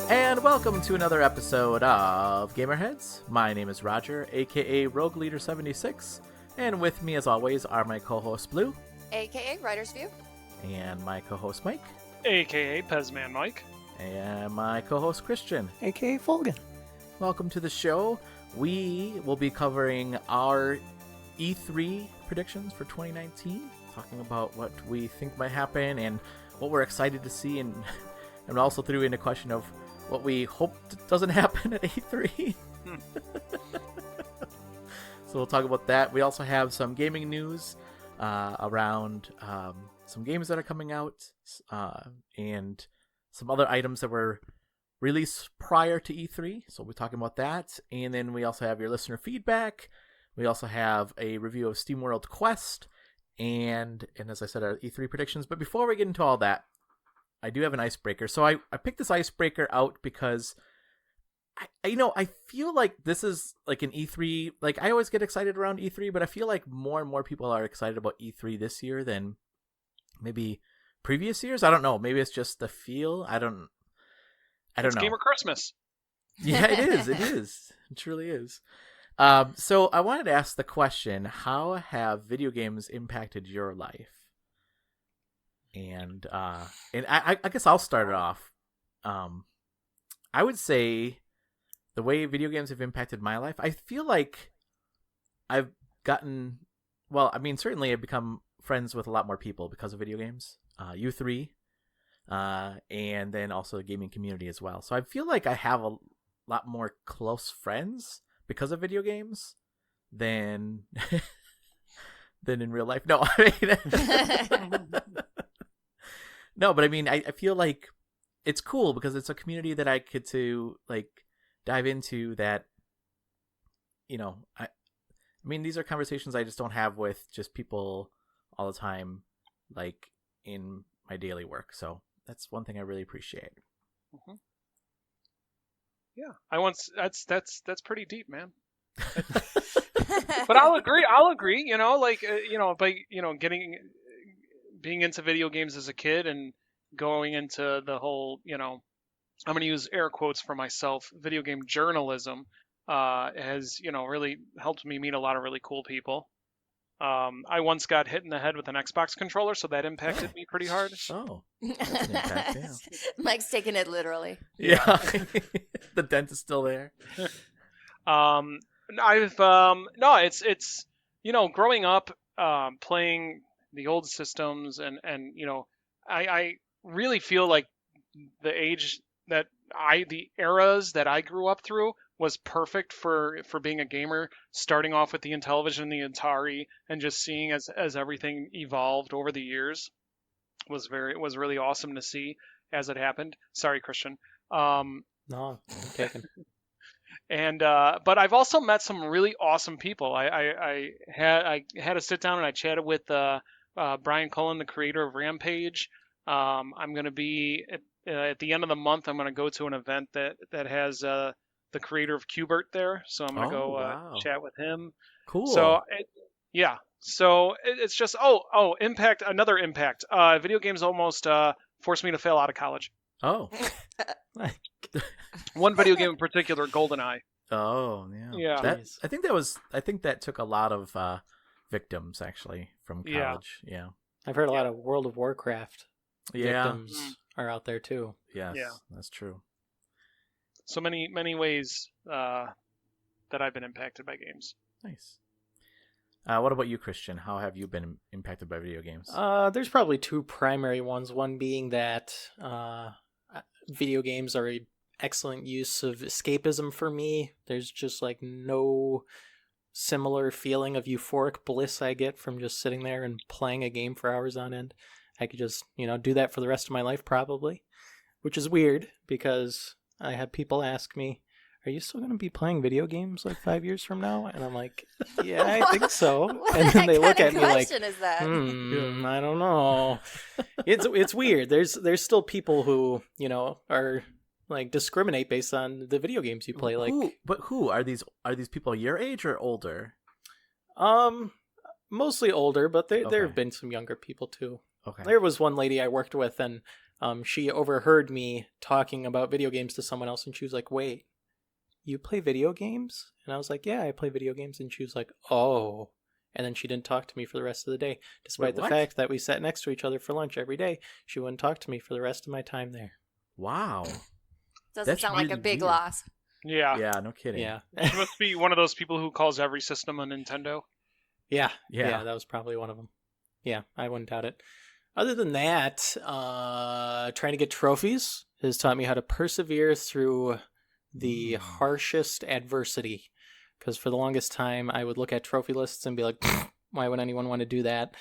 And welcome to another episode of GamerHeads. My name is Roger, aka Rogue Leader 76, and with me as always are my co-host Blue, aka Writer's View, and my co-host Mike, aka Pezman Mike, and my co-host Christian, aka Fulgan. Welcome to the show. We will be covering our E3 predictions for 2019, talking about what we think might happen and what we're excited to see, and also threw in a question of what we hope doesn't happen at E3. So we'll talk about that. We also have some gaming news around some games that are coming out and some other items that were released prior to E3. So we'll be talking about that. And then we also have your listener feedback. We also have a review of SteamWorld Quest and as I said, our E3 predictions. But before we get into all that, I do have an icebreaker. So I picked this icebreaker out because I feel like this is like an E3, like I always get excited around E3, but I feel like more and more people are excited about E3 this year than maybe previous years. I don't know. Maybe it's just the feel. I don't know. It's Gamer Christmas. Yeah, it is. It is. It truly is. So I wanted to ask the question, how have video games impacted your life? And I guess I'll start it off. I would say the way video games have impacted my life, I feel like I've gotten, well, I mean, certainly I've become friends with a lot more people because of video games. You three, and then also the gaming community as well. So I feel like I have a lot more close friends because of video games than than in real life. No, I mean, no, but I mean, I feel like it's cool because it's a community that I get to like dive into that, you know, I mean, these are conversations I just don't have with just people all the time, like in my daily work. So that's one thing I really appreciate. Mm-hmm. Yeah, that's pretty deep, man. But I'll agree. You know, like by being into video games as a kid and going into the whole, I'm going to use air quotes for myself, video game journalism, has, really helped me meet a lot of really cool people. I once got hit in the head with an Xbox controller, so that impacted me pretty hard. Oh, that's an impact, yeah. Mike's taking it literally. Yeah. The dent is still there. It's growing up playing the old systems and I really feel like the eras that I grew up through was perfect for being a gamer, starting off with the Intellivision and the Atari and just seeing as everything evolved over the years was really awesome to see as it happened. Sorry, Christian. No, I'm taking. And but I've also met some really awesome people. I had a sit down and I chatted with Brian Cullen, the creator of Rampage. I'm going to be at the end of the month. I'm going to go to an event that has the creator of Qbert there, so I'm going to go chat with him. Cool. So it's just impact. Another impact. Video games almost forced me to fail out of college. Oh. One video game in particular, GoldenEye. Oh, yeah. Yeah. I think that took a lot of victims actually from college. Yeah. I've heard a lot of World of Warcraft Yeah. victims are out there too. Yes. Yeah. That's true. So many ways that I've been impacted by games. Nice. What about you, Christian? How have you been impacted by video games? There's probably two primary ones. One being that video games are an excellent use of escapism for me. There's just like no similar feeling of euphoric bliss I get from just sitting there and playing a game for hours on end. I could just, do that for the rest of my life probably, which is weird because I have people ask me, are you still going to be playing video games like 5 years from now? And I'm like, yeah, I think so. And then they look at me like, is that? I don't know. It's weird. There's still people who, are like discriminate based on the video games you play. Like, who are these people your age or older? Mostly older, but there have been some younger people too. Okay. There was one lady I worked with, and she overheard me talking about video games to someone else, and she was like, "Wait, you play video games?" And I was like, "Yeah, I play video games." And she was like, "Oh." And then she didn't talk to me for the rest of the day. Despite Wait, the what? fact that we sat next to each other for lunch every day, she wouldn't talk to me for the rest of my time there. Wow. Doesn't That's sound like a really big weird. loss. Yeah. Yeah, no kidding. Yeah. She must be one of those people who calls every system a Nintendo. Yeah. Yeah. Yeah, that was probably one of them. Yeah, I wouldn't doubt it. Other than that, trying to get trophies has taught me how to persevere through the harshest adversity. Because for the longest time, I would look at trophy lists and be like, why would anyone want to do that?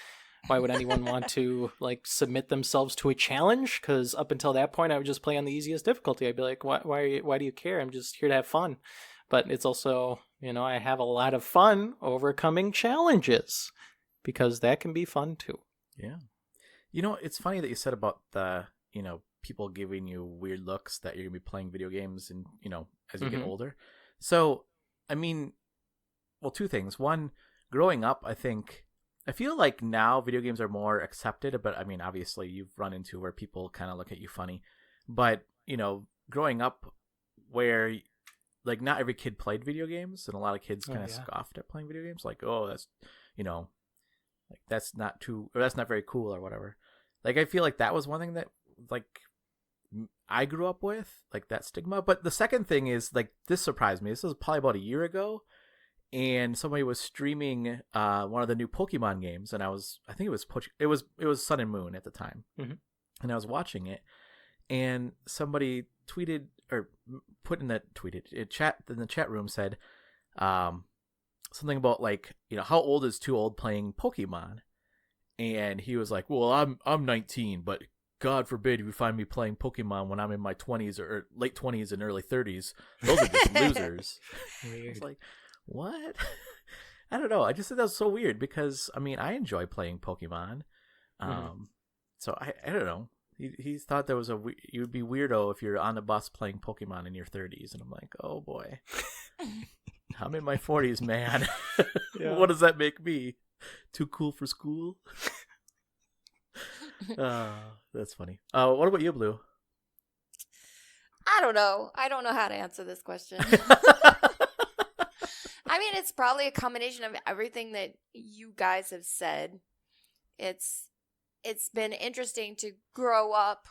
Why would anyone want to like submit themselves to a challenge? Because up until that point, I would just play on the easiest difficulty. I'd be like, why do you care? I'm just here to have fun. But it's also, I have a lot of fun overcoming challenges because that can be fun too. Yeah. It's funny that you said about the, people giving you weird looks that you're going to be playing video games and, as you get older. So, well, two things. One, growing up, I feel like now video games are more accepted, but obviously you've run into where people kind of look at you funny. But, growing up where like not every kid played video games and a lot of kids kind of scoffed at playing video games. Like, oh, that's, like that's not very cool or whatever. Like, I feel like that was one thing that like I grew up with, like that stigma. But the second thing is like, this surprised me. This was probably about a year ago. And somebody was streaming one of the new Pokemon games, and I think it was Sun and Moon at the time, and I was watching it, and somebody tweeted or put in that chat in the chat room said, something about like how old is too old playing Pokemon, and he was like, well, I'm 19, but God forbid if you find me playing Pokemon when I'm in my 20s or late 20s and early 30s, those are just losers. I was like, what? I don't know. I just think that was so weird because I enjoy playing Pokemon. So I don't know. He thought there was you would be weirdo if you're on the bus playing Pokemon in your 30s, and I'm like, oh boy, I'm in my 40s, man. What does that make me? Too cool for school? That's funny. What about you, Blue? I don't know. I don't know how to answer this question. It's probably a combination of everything that you guys have said. It's been interesting to grow up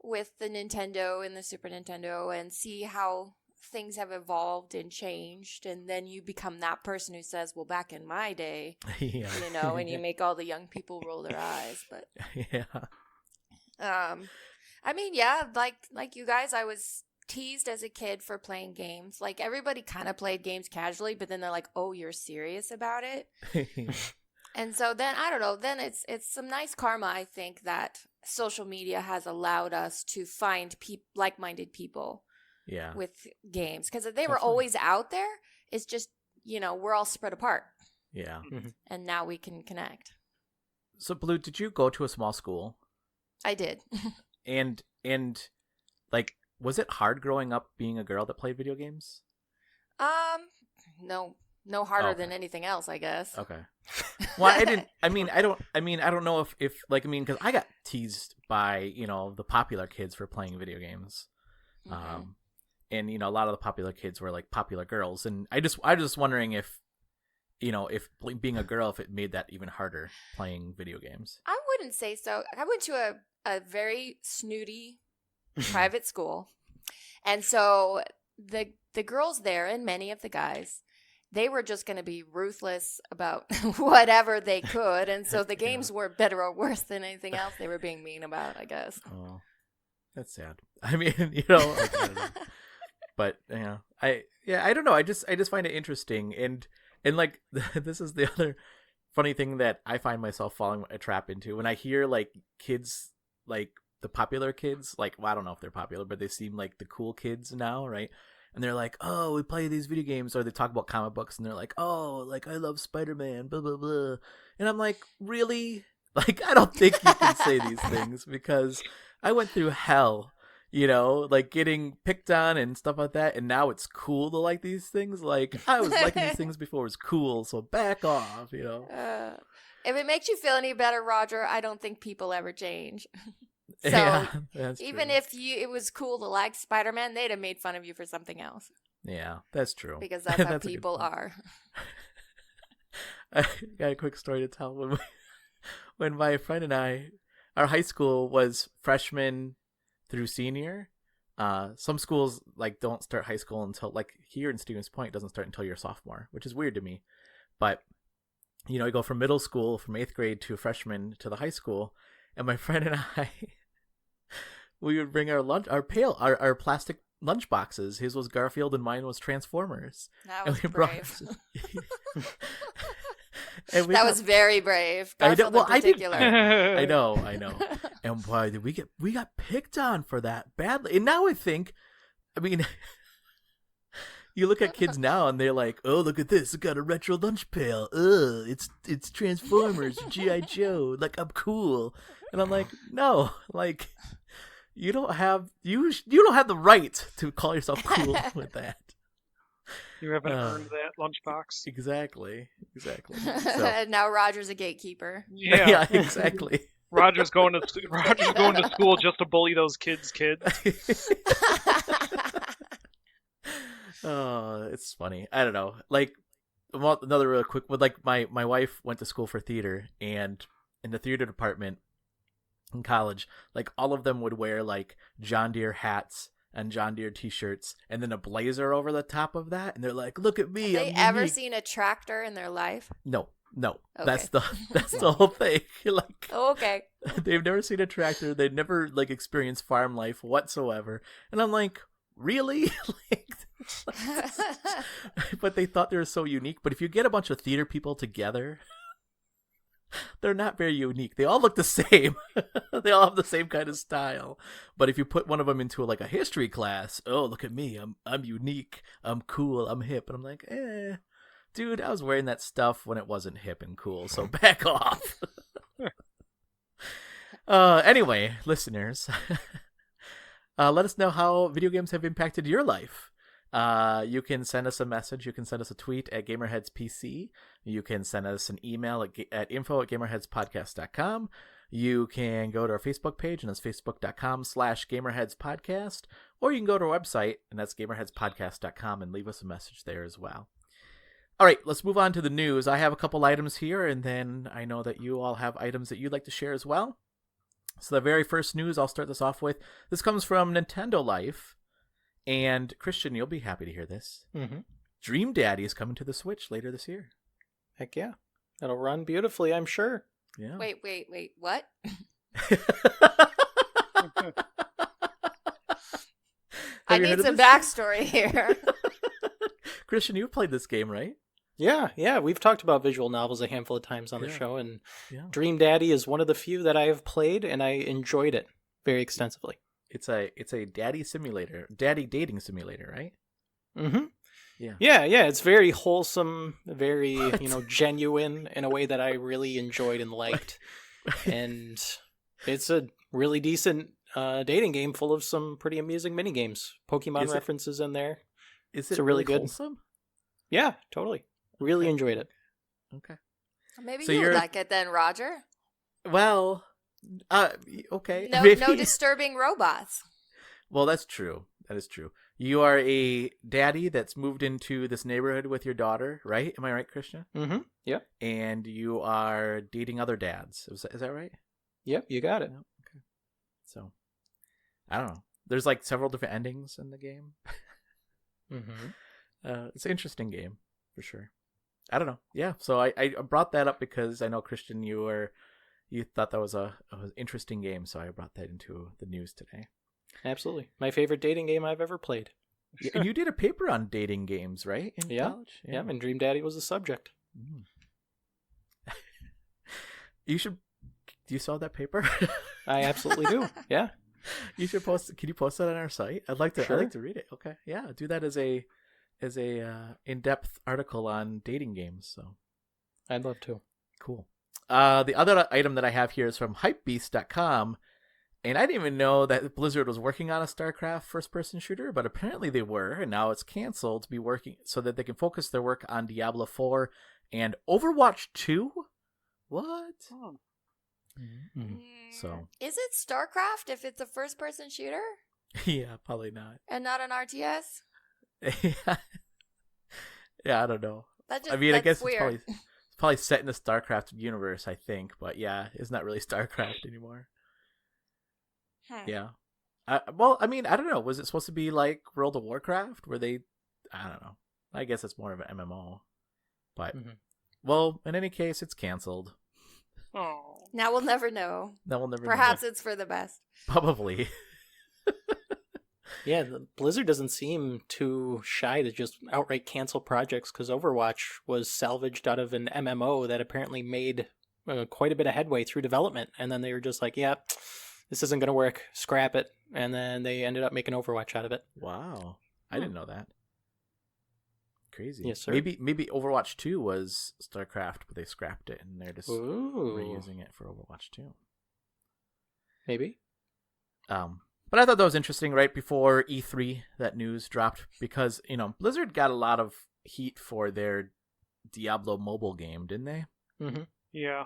with the Nintendo and the Super Nintendo and see how things have evolved and changed, and then you become that person who says, well, back in my day, and you make all the young people roll their eyes. But like you guys, I was teased as a kid for playing games. Like, everybody kind of played games casually, but then they're like, oh, you're serious about it? And so then, I don't know, then it's some nice karma, I think, that social media has allowed us to find like-minded people with games. Because if they were always out there, it's just, we're all spread apart. Yeah. And now we can connect. So, Blue, did you go to a small school? I did. And like, was it hard growing up being a girl that played video games? No harder than anything else, I guess. Okay. Well, I didn't. I don't know if because I got teased by the popular kids for playing video games, and a lot of the popular kids were like popular girls, and I was just wondering if being a girl, if it made that even harder playing video games. I wouldn't say so. I went to a very snooty private school, and so the girls there and many of the guys, they were just going to be ruthless about whatever they could, and so the games were better or worse than anything else they were being mean about, I guess. Oh, that's sad. I don't know. But I don't know. I just find it interesting, and like this is the other funny thing that I find myself falling a trap into when I hear like kids, like the popular kids, like, well, I don't know if they're popular, but they seem like the cool kids now, right? And they're like, oh, we play these video games, or they talk about comic books, and they're like, oh, like, I love Spider-Man, blah, blah, blah. And I'm like, really? Like, I don't think you can say these things, because I went through hell, like getting picked on and stuff like that, and now it's cool to like these things. Like, I was liking these things before it was cool, so back off, If it makes you feel any better, Roger, I don't think people ever change. So Yeah, that's even true. if it was cool to like Spider-Man, they'd have made fun of you for something else Yeah, that's true. because that's how That's a good people point. are. I got a quick story to tell. When my friend and I, our high school was freshman through senior. Some schools like don't start high school until, like here in Stevens Point, it doesn't start until you're a sophomore, which is weird to me. But you go from middle school, from 8th grade to a freshman to the high school, and my friend and I, we would bring our plastic lunch boxes. His was Garfield and mine was Transformers. That And was we brought- brave. and we That got- was very brave. I know- Garfield well, in I did- particular. I know. And boy, did we got picked on for that badly. And now I mean, you look at kids now and they're like, "Oh, look at this! I got a retro lunch pail. It's Transformers, GI Joe. Like I'm cool." And I'm like, "No, like you don't have you don't have the right to call yourself cool with that." You haven't earned that lunchbox. Exactly. So, Now Roger's a gatekeeper. yeah, exactly. Roger's going to school just to bully those kids. Oh, it's funny. I don't know. Like, another real quick one. Like, my wife went to school for theater, and in the theater department in college, like all of them would wear like John Deere hats and John Deere t-shirts, and then a blazer over the top of that, and they're like, "Look at me!" Have they I'm ever unique." seen a tractor in their life? No. Okay. That's the whole thing. Like, Oh, okay. they've never seen a tractor. They've never like experienced farm life whatsoever. And I'm like, really? But they thought they were so unique. But if you get a bunch of theater people together, they're not very unique. They all look the same. They all have the same kind of style. But if you put one of them into like a history class, oh, look at me. I'm unique. I'm cool. I'm hip. And I'm like, dude, I was wearing that stuff when it wasn't hip and cool, so back off. Anyway, listeners, let us know how video games have impacted your life. You can send us a message. You can send us a tweet at GamerHeadsPC. You can send us an email at info@gamerheadspodcast.com. You can go to our Facebook page, and that's facebook.com/GamerHeadsPodcast. Or you can go to our website, and that's GamerHeadsPodcast.com, and leave us a message there as well. All right, let's move on to the news. I have a couple items here, and then I know that you all have items that you'd like to share as well. So the very first news I'll start this off with, this comes from Nintendo Life, and Christian, you'll be happy to hear this. Mm-hmm. Dream Daddy is coming to the Switch later this year. Heck yeah. It'll run beautifully, I'm sure. Yeah. Wait. What? I need some backstory here. Christian, you've played this game, right? Yeah. We've talked about visual novels a handful of times on the show, and Dream Daddy is one of the few that I have played, and I enjoyed it very extensively. It's a daddy dating simulator, right? Mm-hmm. Yeah. Yeah. It's very wholesome, very genuine in a way that I really enjoyed and liked, and it's a really decent dating game full of some pretty amusing mini games, Pokemon references in there. Is it really good? Wholesome? Yeah, totally. Really enjoyed it. Okay. Maybe So you you're- would like it then, Roger. Well, okay. No, Maybe. no disturbing robots. Well, that's true. That is true. You are a daddy that's moved into this neighborhood with your daughter, right? Am I right, Christian? Mm-hmm. Yep. And you are dating other dads. Is that right? Yep, you got it. No? Okay. So, I don't know. There's like several different endings in the game. Mm-hmm. It's an interesting game, for sure. I don't know. Yeah, so I brought that up because I know, Christian, you thought that was an interesting game, so I brought that into the news today. Absolutely. My favorite dating game I've ever played. And you did a paper on dating games, right? In college? Yeah, and Dream Daddy was the subject. Mm. Do you saw that paper? I absolutely do. Yeah. You should post. Can you post that on our site? I'd like to. Sure. I'd like to read it. Okay. Yeah. Do that as a in-depth article on dating games. So I'd love to. cool. The other item that I have here is from hypebeast.com, and I didn't even know that Blizzard was working on a StarCraft first-person shooter, but apparently they were, and now it's canceled to be working so that they can focus their work on Diablo 4 and Overwatch 2. What? Oh. So is it StarCraft if it's a first-person shooter yeah, probably not. and not an RTS? Yeah, I don't know. That just, I mean, I guess weird. it's probably set in the StarCraft universe, I think. But yeah, it's not really StarCraft anymore. Yeah. Well, I mean, I don't know. Was it supposed to be like World of Warcraft? Where they, I don't know. I guess it's more of an MMO. But, well, in any case, it's canceled. Oh. Now we'll never know. Now we'll never Perhaps know. it's for the best. Probably. Yeah, Blizzard doesn't seem too shy to just outright cancel projects because Overwatch was salvaged out of an MMO that apparently made quite a bit of headway through development. And then they were just like, yeah, this isn't going to work. Scrap it. And then they ended up making Overwatch out of it. Wow. I didn't know that. Crazy. Yes, sir. Maybe Overwatch 2 was StarCraft, but they scrapped it and they're just Ooh. reusing it for Overwatch 2. Maybe. But I thought that was interesting right before E3 that news dropped because, Blizzard got a lot of heat for their Diablo mobile game, didn't they? Mm-hmm. Yeah.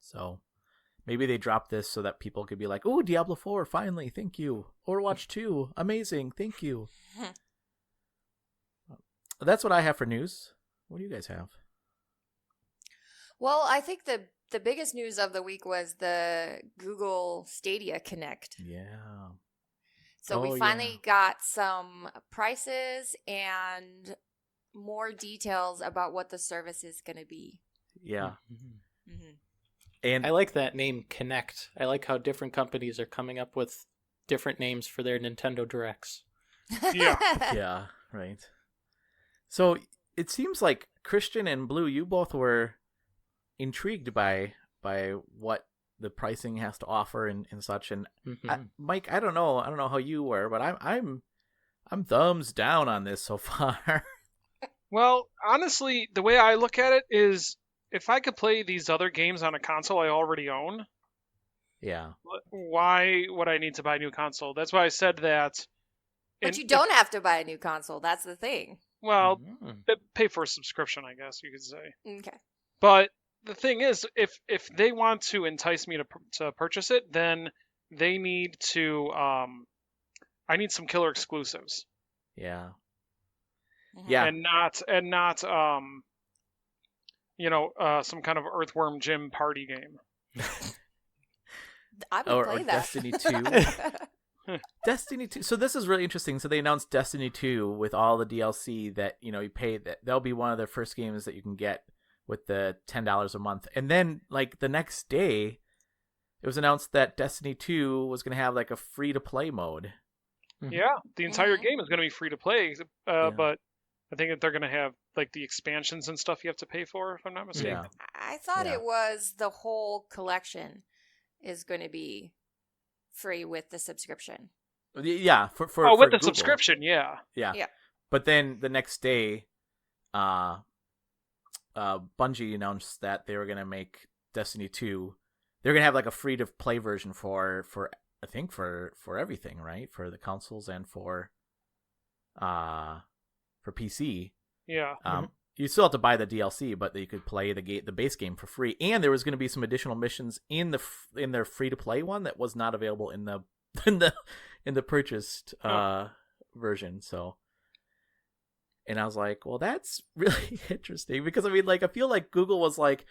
So maybe they dropped this so that people could be like, "Oh, Diablo 4, finally, thank you. Overwatch 2, amazing, thank you." That's what I have for news. What do you guys have? Well, I think the biggest news of the week was the Google Stadia Connect. Yeah. So we finally got some prices and more details about what the service is going to be. Yeah. Mm-hmm. And I like that name, Connect. I like how different companies are coming up with different names for their Nintendo Directs. Yeah. yeah, right. So it seems like Christian and Blue, you both were intrigued by what the pricing has to offer and such. And Mike, I don't know how you were, but I'm thumbs down on this so far. Well, honestly, the way I look at it is if I could play these other games on a console I already own, yeah. why would I need to buy a new console? That's why I said that. But you don't have to buy a new console. That's the thing. Well, pay for a subscription, I guess you could say. Okay. But the thing is, if they want to entice me to purchase it, then they need to. I need some killer exclusives. Yeah. Mm-hmm. Yeah. And not some kind of Earthworm Jim party game. I would play or that. Destiny 2. Destiny 2. So this is really interesting. So they announced Destiny 2 with all the DLC that, you pay. That'll be one of the first games that you can get with the $10 a month. And then, like, the next day, it was announced that Destiny 2 was going to have, like, a free-to-play mode. Yeah, the entire game is going to be free to play, but I think that they're going to have, like, the expansions and stuff you have to pay for, if I'm not mistaken. Yeah. I thought it was the whole collection is going to be free with the subscription. Yeah, for with for the Google. subscription, yeah. Yeah. Yeah. But then the next day, Bungie announced that they were gonna make Destiny 2. They're gonna have like a free to play version for I think for everything, right? For the consoles and for PC. Yeah. You still have to buy the DLC, but you could play the base game for free. And there was going to be some additional missions in their free to play one that was not available in the in the purchased version. So, and I was like, well, that's really interesting because I mean, like, I feel like Google was like,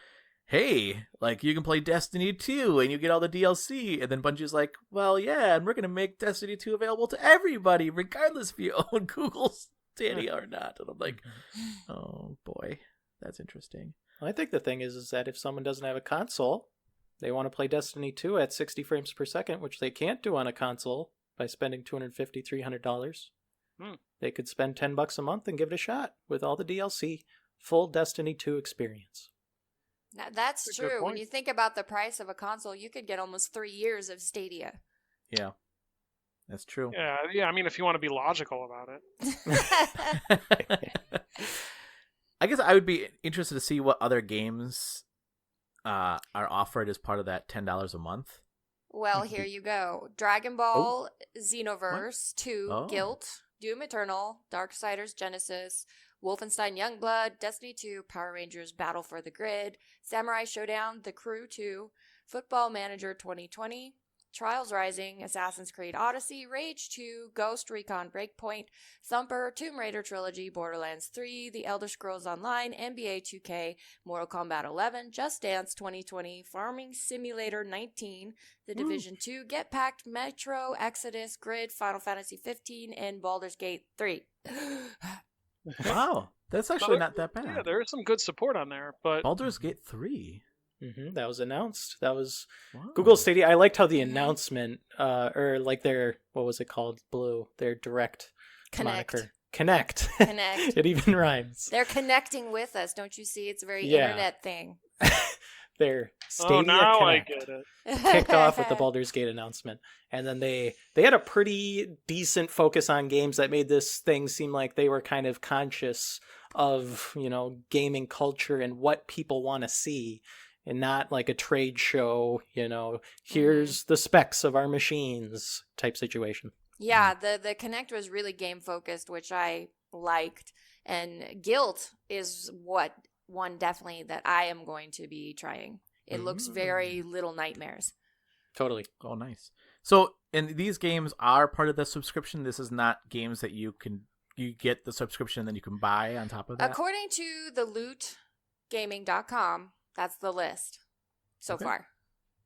hey, like, you can play Destiny 2 and you get all the DLC, and then Bungie's like, well, yeah, and we're gonna make Destiny 2 available to everybody, regardless if you own Google's Stadia or not. And I'm like, oh boy, that's interesting. Well, I think the thing is that if someone doesn't have a console, they want to play Destiny 2 at 60 frames per second, which they can't do on a console by spending $250, $300. They could spend $10 a month and give it a shot with all the DLC, full Destiny 2 experience. Now, that's true. When you think about the price of a console, you could get almost 3 years of Stadia. Yeah. That's true. Yeah. I mean, if you want to be logical about it. I guess I would be interested to see what other games are offered as part of that $10 a month. Well, here you go. Dragon Ball, Xenoverse, 2, Oh. Guilt, Doom Eternal, Darksiders Genesis, Wolfenstein Youngblood, Destiny 2, Power Rangers Battle for the Grid, Samurai Showdown, The Crew 2, Football Manager 2020, Trials Rising, Assassin's Creed Odyssey, Rage 2, Ghost Recon Breakpoint, Thumper, Tomb Raider Trilogy, Borderlands 3, The Elder Scrolls Online, NBA 2K, Mortal Kombat 11, Just Dance 2020, Farming Simulator 19, The Division 2, Get Packed, Metro, Exodus, Grid, Final Fantasy 15, and Baldur's Gate 3. Wow, that's actually not that bad. Yeah, there is some good support on there, but Baldur's Gate 3. That was announced. That was Wow. Google Stadia. I liked how the announcement, or like their, what was it called? Blue, their direct Connect. moniker. Connect. Connect. It even rhymes. They're connecting with us. Don't you see? It's a very Yeah. internet thing. Their Stadia now Connect I get it. kicked off with the Baldur's Gate announcement. And then they had a pretty decent focus on games that made this thing seem like they were kind of conscious of, gaming culture and what people want to see. And not like a trade show, here's the specs of our machines type situation. Yeah, the Connect was really game focused, which I liked. And Guilt is one definitely that I am going to be trying. It looks very Little Nightmares. Totally. Oh, nice. So, and these games are part of the subscription. This is not games that you get the subscription and then you can buy on top of that. According to the lootgaming.com, that's the list so far.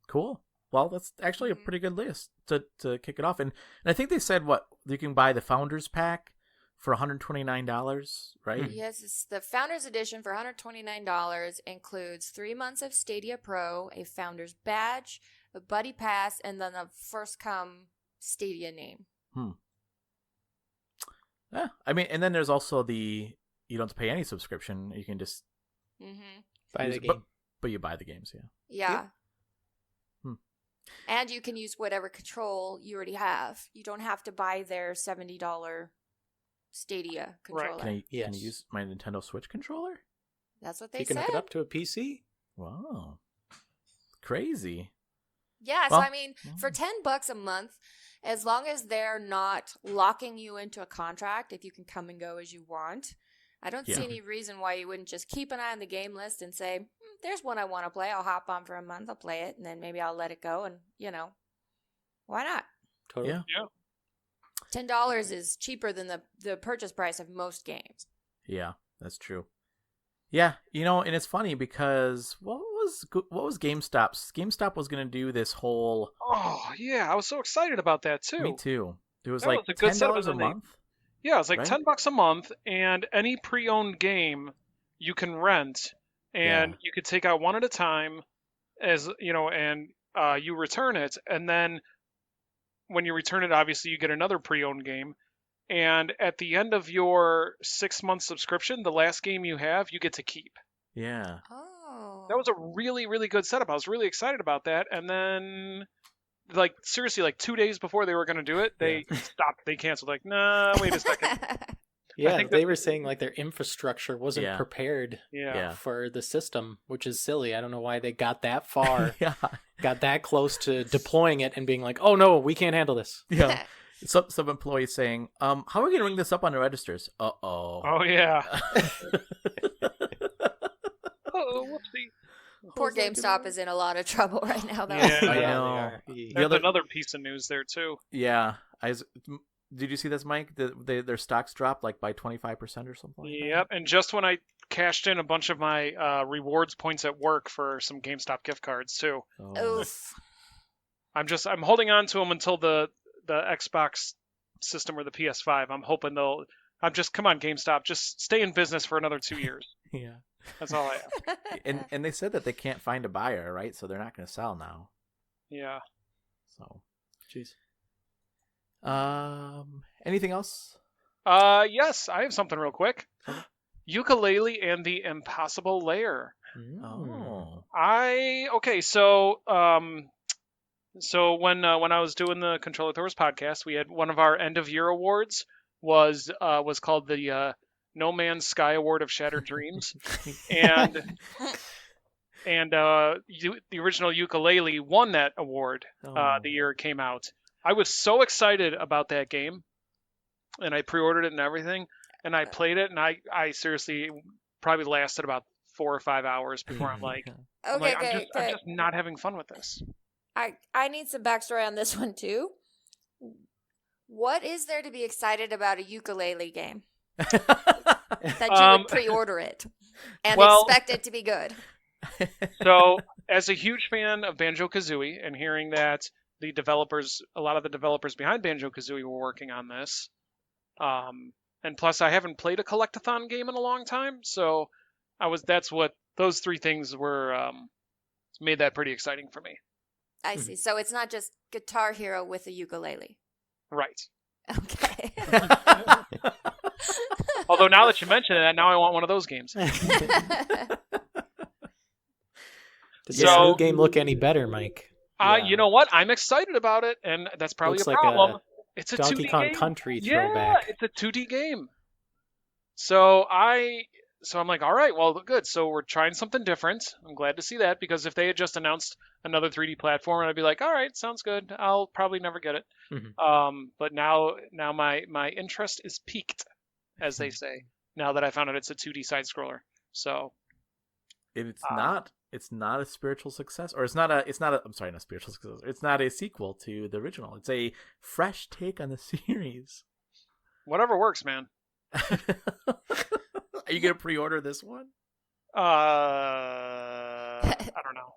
Cool. Well, that's actually a pretty good list to kick it off. And I think they said you can buy the Founders Pack for $129, right? Yes, it's the Founders Edition for $129. Includes 3 months of Stadia Pro, a Founders Badge, a Buddy Pass, and then a first come Stadia name. Yeah, I mean, and then there's also you don't have to pay any subscription. You can just Buy use the it, game. but you buy the games, yeah. Yeah. Yep. And you can use whatever control you already have. You don't have to buy their $70 Stadia controller. Can I Yes. use my Nintendo Switch controller? That's what they You can said. hook it up to a PC. Wow. Crazy. Yeah, Well, so I mean, for $10 a month, as long as they're not locking you into a contract, if you can come and go as you want, I don't see any reason why you wouldn't just keep an eye on the game list and say, there's one I want to play. I'll hop on for a month. I'll play it, and then maybe I'll let it go. And, why not? Totally. Yeah. $10 is cheaper than the purchase price of most games. Yeah, that's true. Yeah, and it's funny because what was GameStop's? GameStop was going to do this whole. Oh yeah, I was so excited about that too. Me too. It was That like was a good setup, $10 a and they- month. Yeah, it's like Right? $10 a month, and any pre-owned game you can rent, and you could take out one at a time, and you return it, and then when you return it, obviously you get another pre-owned game, and at the end of your 6-month subscription, the last game you have, you get to keep. Yeah. Oh. That was a really, really good setup. I was really excited about that, and then. Seriously, 2 days before they were going to do it, they stopped. They canceled. Nah, wait a second. Yeah, think they were saying their infrastructure wasn't Yeah. prepared Yeah. for the system, which is silly. I don't know why they got that far, Yeah. got that close to deploying it and being like, oh no, we can't handle this. Yeah. Some employees saying, how are we going to ring this up on the registers? Uh-oh. Oh, yeah. Oh, whoopsie. Poor GameStop is in a lot of trouble right now, though. Yeah. I they know. are. There's another piece of news there, too. Yeah. Did you see this, Mike? Their stocks dropped by 25% or something like that? Yep, and just when I cashed in a bunch of my rewards points at work for some GameStop gift cards, too. Oh. Oof. I'm holding on to them until the Xbox system or the PS5. I'm hoping come on, GameStop, just stay in business for another 2 years. Yeah. That's all I have. And they said that they can't find a buyer, right? So they're not going to sell now. Yeah. So, jeez. Anything else? Yes, I have something real quick. Ukulele and the Impossible Lair. Oh. So when I was doing the Controller Thors podcast, we had one of our end of year awards was called the No Man's Sky Award of Shattered Dreams, and the original Ukulele won that award the year it came out. I was so excited about that game, and I pre-ordered it and everything. and I played it, and I seriously probably lasted about 4 or 5 hours before I'm like, Okay, I'm just not having fun with this. I need some backstory on this one too. What is there to be excited about a ukulele game that you would pre-order it and expect it to be good? So, as a huge fan of Banjo-Kazooie and hearing that a lot of the developers behind Banjo-Kazooie were working on this, and plus I haven't played a collectathon game in a long time, so that's what those three things were made that pretty exciting for me. I see. So it's not just Guitar Hero with a ukulele. Right. Okay. Although now that you mention it, now I want one of those games. Does this new game look any better, Mike? You know what? I'm excited about it, and that's probably Looks a like problem. It's a Donkey 2D Kong game. Country Yeah, throwback. it's a 2D game. So I'm like, all right, well, good. So we're trying something different. I'm glad to see that, because if they had just announced another 3D platform, I'd be like, all right, sounds good. I'll probably never get it. Mm-hmm. But now my interest is piqued, as they say. Now that I found out it's a 2D side scroller. So it's not a spiritual success, or I'm sorry, not spiritual success. It's not a sequel to the original. It's a fresh take on the series. Whatever works, man. Are you gonna pre-order this one? I don't know.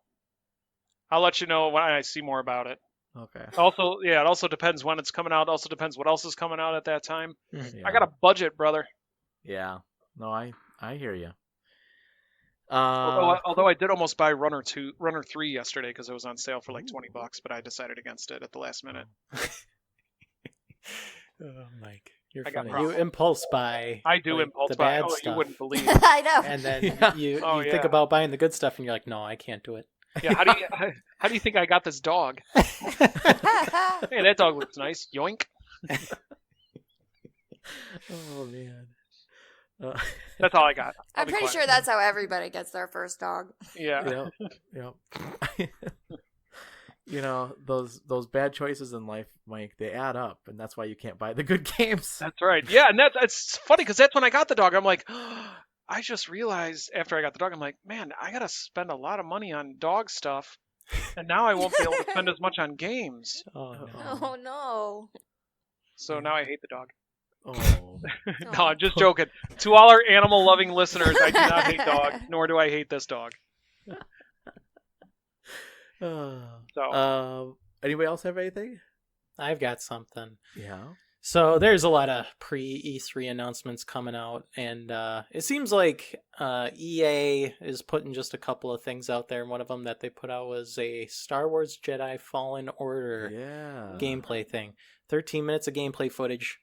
I'll let you know when I see more about it. Okay. Also, yeah, it also depends when it's coming out. It also depends what else is coming out at that time. Yeah. I got a budget, brother. Yeah. No, I hear you. Although I did almost buy Runner 3 yesterday because it was on sale for like $20, but I decided against it at the last minute. Oh, Mike, you're I got funny. You problems. impulse buy. I do like, impulse the buy. bad Oh, stuff, you wouldn't believe. I know. and then you Yeah. think about buying the good stuff, and you're like, no, I can't do it. Yeah, how do you think I got this dog? Hey, that dog looks nice. Yoink. Oh man. That's all I got. I'm pretty sure that's how everybody gets their first dog. Yeah. Yep. You know, those bad choices in life, Mike, they add up, and that's why you can't buy the good games. That's right. Yeah, and it's funny because that's when I got the dog. I'm like, I just realized after I got the dog, I'm like, man, I gotta spend a lot of money on dog stuff, and now I won't be able to spend as much on games. Oh no. Oh no. So now I hate the dog. Oh. No, I'm just joking. To all our animal-loving listeners, I do not hate dogs, nor do I hate this dog. So, anybody else have anything? I've got something. Yeah. So there's a lot of pre-E3 announcements coming out, and it seems like EA is putting just a couple of things out there. And one of them that they put out was a Star Wars Jedi Fallen Order gameplay thing. 13 minutes of gameplay footage.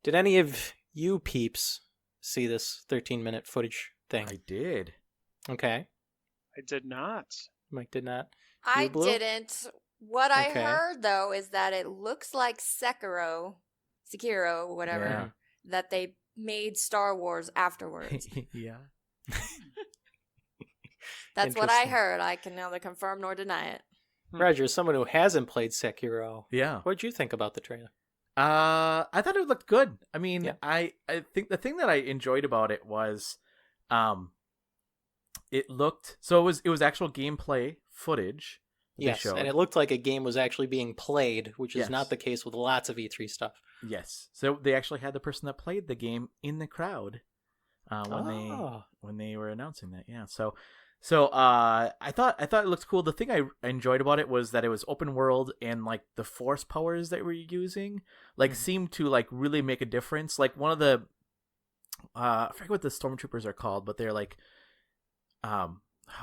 Did any of you peeps see this 13-minute footage thing? I did. Okay. I did not. Mike did not. I Blue? didn't. What I Okay. heard though is that it looks like Sekiro, whatever, Yeah. that they made Star Wars afterwards. Yeah. That's what I Interesting. heard. I can neither confirm nor deny it. Roger, someone who hasn't played Sekiro, Yeah. what'd you think about the trailer? I thought it looked good. I mean, Yeah. I think the thing that I enjoyed about it was, it looked so it was actual gameplay footage. They Yes, showed. and it looked like a game was actually being played, which is Yes. not the case with lots of E3 stuff. Yes. So they actually had the person that played the game in the crowd when they were announcing that. Yeah. So I thought it looked cool. The thing I enjoyed about it was that it was open world, and like the force powers that we're using seemed to like really make a difference. Like one of the I forget what the stormtroopers are called, but they're like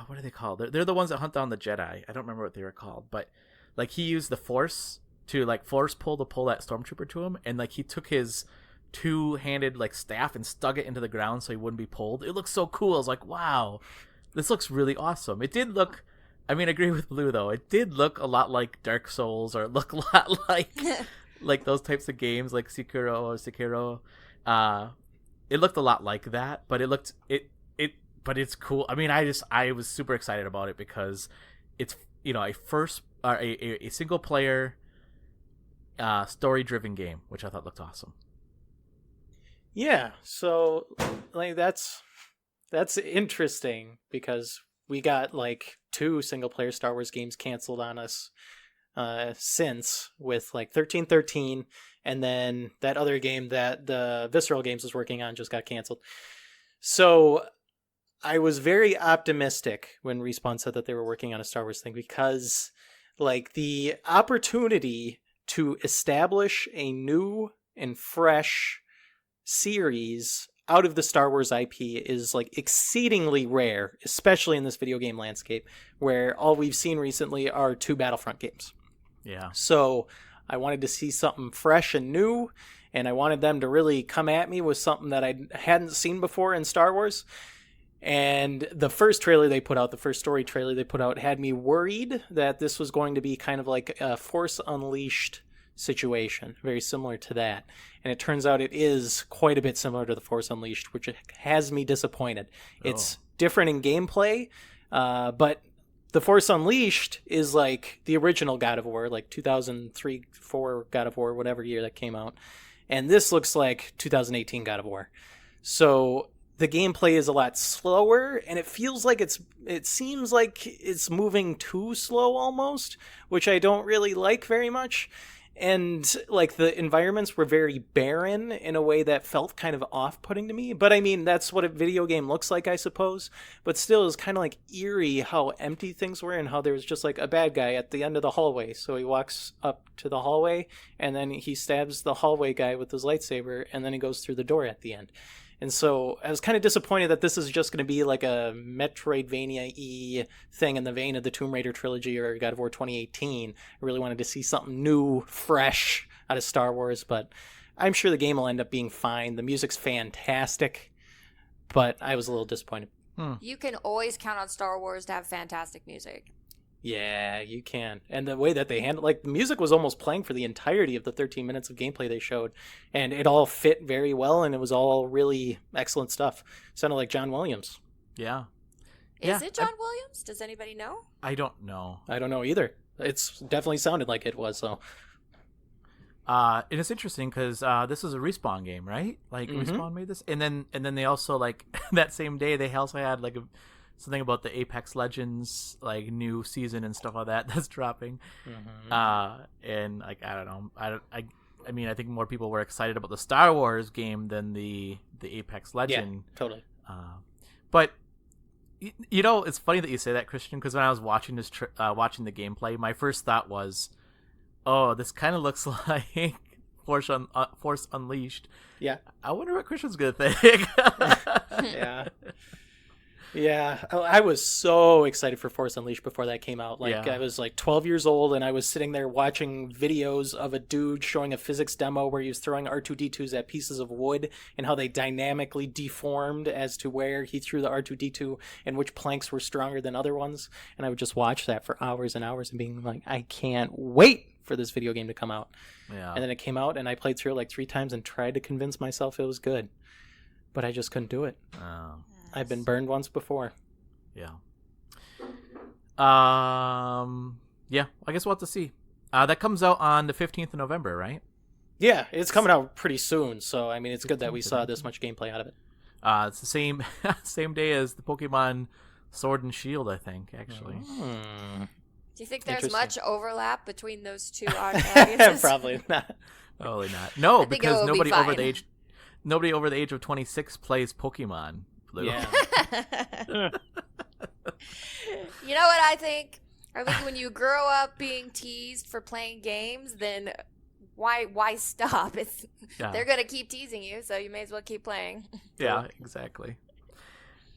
what are they called? They're the ones that hunt down the Jedi. I don't remember what they were called, but like he used the force to like force pull that stormtrooper to him, and like he took his two-handed like staff and stuck it into the ground so he wouldn't be pulled. It looks so cool. I was like, wow, this looks really awesome. It did look, I mean, I agree with Blue though. It did look a lot like Dark Souls, or look a lot like those types of games like Sekiro. It looked a lot like that, but but it's cool. I mean, I was super excited about it because it's, you know, a single player story driven game, which I thought looked awesome. Yeah, so like that's interesting because we got like 2 single-player Star Wars games canceled on us since, with like 1313, and then that other game that the Visceral Games was working on just got canceled. So I was very optimistic when Respawn said that they were working on a Star Wars thing, because like the opportunity to establish a new and fresh series out of the Star Wars IP is like exceedingly rare, especially in this video game landscape where all we've seen recently are 2 Battlefront games. Yeah. So I wanted to see something fresh and new, and I wanted them to really come at me with something that I hadn't seen before in Star Wars. And the first trailer they put out, the first story trailer they put out, had me worried that this was going to be kind of like a Force Unleashed situation, very similar to that. And it turns out it is quite a bit similar to the Force Unleashed, which has me disappointed. It's different in gameplay, but the Force Unleashed is like the original God of War, like 2003, 4 God of War, whatever year that came out. And this looks like 2018 God of War. So the gameplay is a lot slower, and it feels like it seems like it's moving too slow almost, which I don't really like very much. And like the environments were very barren in a way that felt kind of off-putting to me. But I mean, that's what a video game looks like, I suppose. But still, it was kind of like eerie how empty things were, and how there was just like a bad guy at the end of the hallway. So he walks up to the hallway, and then he stabs the hallway guy with his lightsaber, and then he goes through the door at the end. And so I was kind of disappointed that this is just going to be like a Metroidvania-y thing in the vein of the Tomb Raider trilogy or God of War 2018. I really wanted to see something new, fresh out of Star Wars, but I'm sure the game will end up being fine. The music's fantastic, but I was a little disappointed. You can always count on Star Wars to have fantastic music. Yeah, you can. And the way that they handle, like, the music was almost playing for the entirety of the 13 minutes of gameplay they showed, and it all fit very well, and it was all really excellent stuff. Sounded like John Williams. Yeah. Is it John Williams? Does anybody know? I don't know. I don't know either. It's definitely sounded like it was, so. And it's interesting because this is a Respawn game, right? Like, Respawn made this, and then they also, like, that same day they also had like something about the Apex Legends like new season and stuff like that that's dropping. And like, I don't know, I mean, I think more people were excited about the Star Wars game than the Apex Legend. Yeah, totally. But you know, it's funny that you say that, Christian, because when I was watching this watching the gameplay, my first thought was, oh, this kind of looks like Force Unleashed. Yeah. I wonder what Christian's gonna think. Yeah. Yeah, I was so excited for Force Unleashed before that came out. Like, I was like 12 years old, and I was sitting there watching videos of a dude showing a physics demo where he was throwing R2-D2s at pieces of wood and how they dynamically deformed as to where he threw the R2-D2 and which planks were stronger than other ones. And I would just watch that for hours and hours and being like, I can't wait for this video game to come out. Yeah. And then it came out, and I played through it like 3 times and tried to convince myself it was good. But I just couldn't do it. Oh. I've been burned once before. Yeah. Yeah, I guess we'll have to see. That comes out on the 15th of November, right? Yeah, it's coming out pretty soon, so I mean, it's good that we saw this much gameplay out of it. It's the same day as the Pokemon Sword and Shield, I think, actually. Do you think there's much overlap between those two audiences? Probably not. Probably not. No, because nobody over the age of 26 plays Pokemon Blue. Yeah. You know what I think? I think when you grow up being teased for playing games, then why stop? They're gonna keep teasing you, so you may as well keep playing. Yeah, exactly.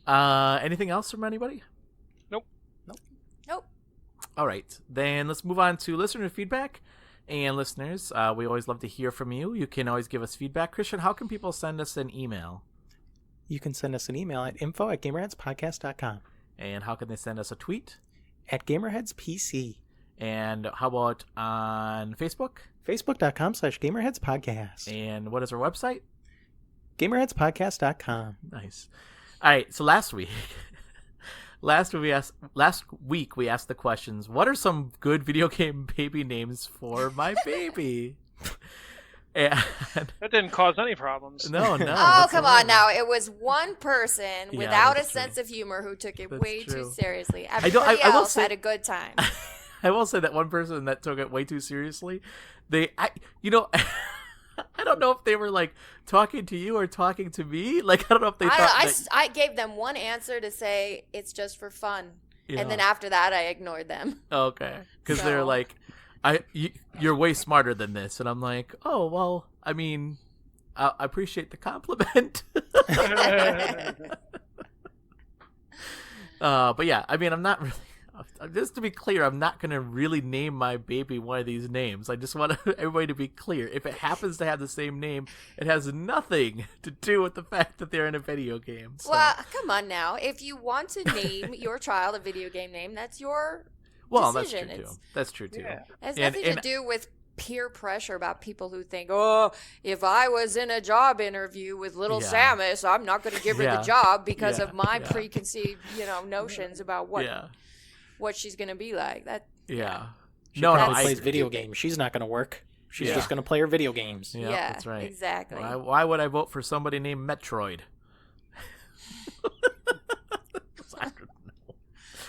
Anything else from anybody? Nope. All right, then let's move on to listener feedback. And listeners, we always love to hear from you. You can always give us feedback. Christian, how can people send us an email? You can send us an email at info@gamerheadspodcast.com. And how can they send us a tweet? At GamerHeadsPC. And how about on Facebook? Facebook.com/GamerHeadsPodcast. And what is our website? GamerHeadsPodcast.com. Nice. All right, so last week we asked the questions, what are some good video game baby names for my baby? And That didn't cause any problems. no. Oh, come on now. It was one person Yeah, without a that's true. sense of humor who took it That's way true. too seriously. I Everybody will else say- had a good time. I will say that one person that took it way too seriously, I don't know if they were like talking to you or talking to me. Like, I don't know if they thought I gave them one answer to say it's just for fun. And then after that, I ignored them. okay, because they're So- like, you're way smarter than this, and I'm like, oh well, I mean, I appreciate the compliment. But yeah, I mean, I'm not really. Just to be clear, I'm not going to really name my baby one of these names. I just want everybody to be clear. If it happens to have the same name, it has nothing to do with the fact that they're in a video game. So. Well, come on now. If you want to name your child a video game name, that's your That's decision. true too. That's true too. Yeah. It has And- nothing and- to do with peer pressure about people who think, oh, if I was in a job interview with little Yeah. Samus, I'm not going to give her Yeah. the job because Yeah. of my Yeah. preconceived, notions about what she's going to be like. That Yeah. She No, probably I plays agree. video games. She's not going to work. She's Yeah. just going to play her video games. Yeah, yeah, that's right. exactly. Why would I vote for somebody named Metroid? I don't know.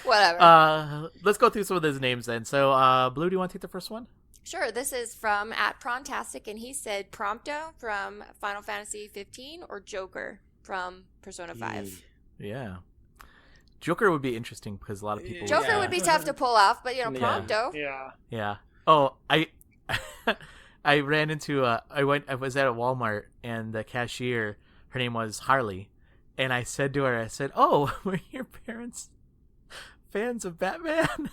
Whatever. Let's go through some of those names then. So, Blue, do you want to take the first one? Sure, this is from @Prontastic, and he said Prompto from Final Fantasy 15 or Joker from Persona 5. Yeah. Joker would be interesting because a lot of people. Joker Yeah. would be tough to pull off, but Yeah. Prompto. Yeah. Yeah. Oh, I ran into I was at a Walmart and the cashier, her name was Harley, and I said to her, "Oh, were your parents fans of Batman?"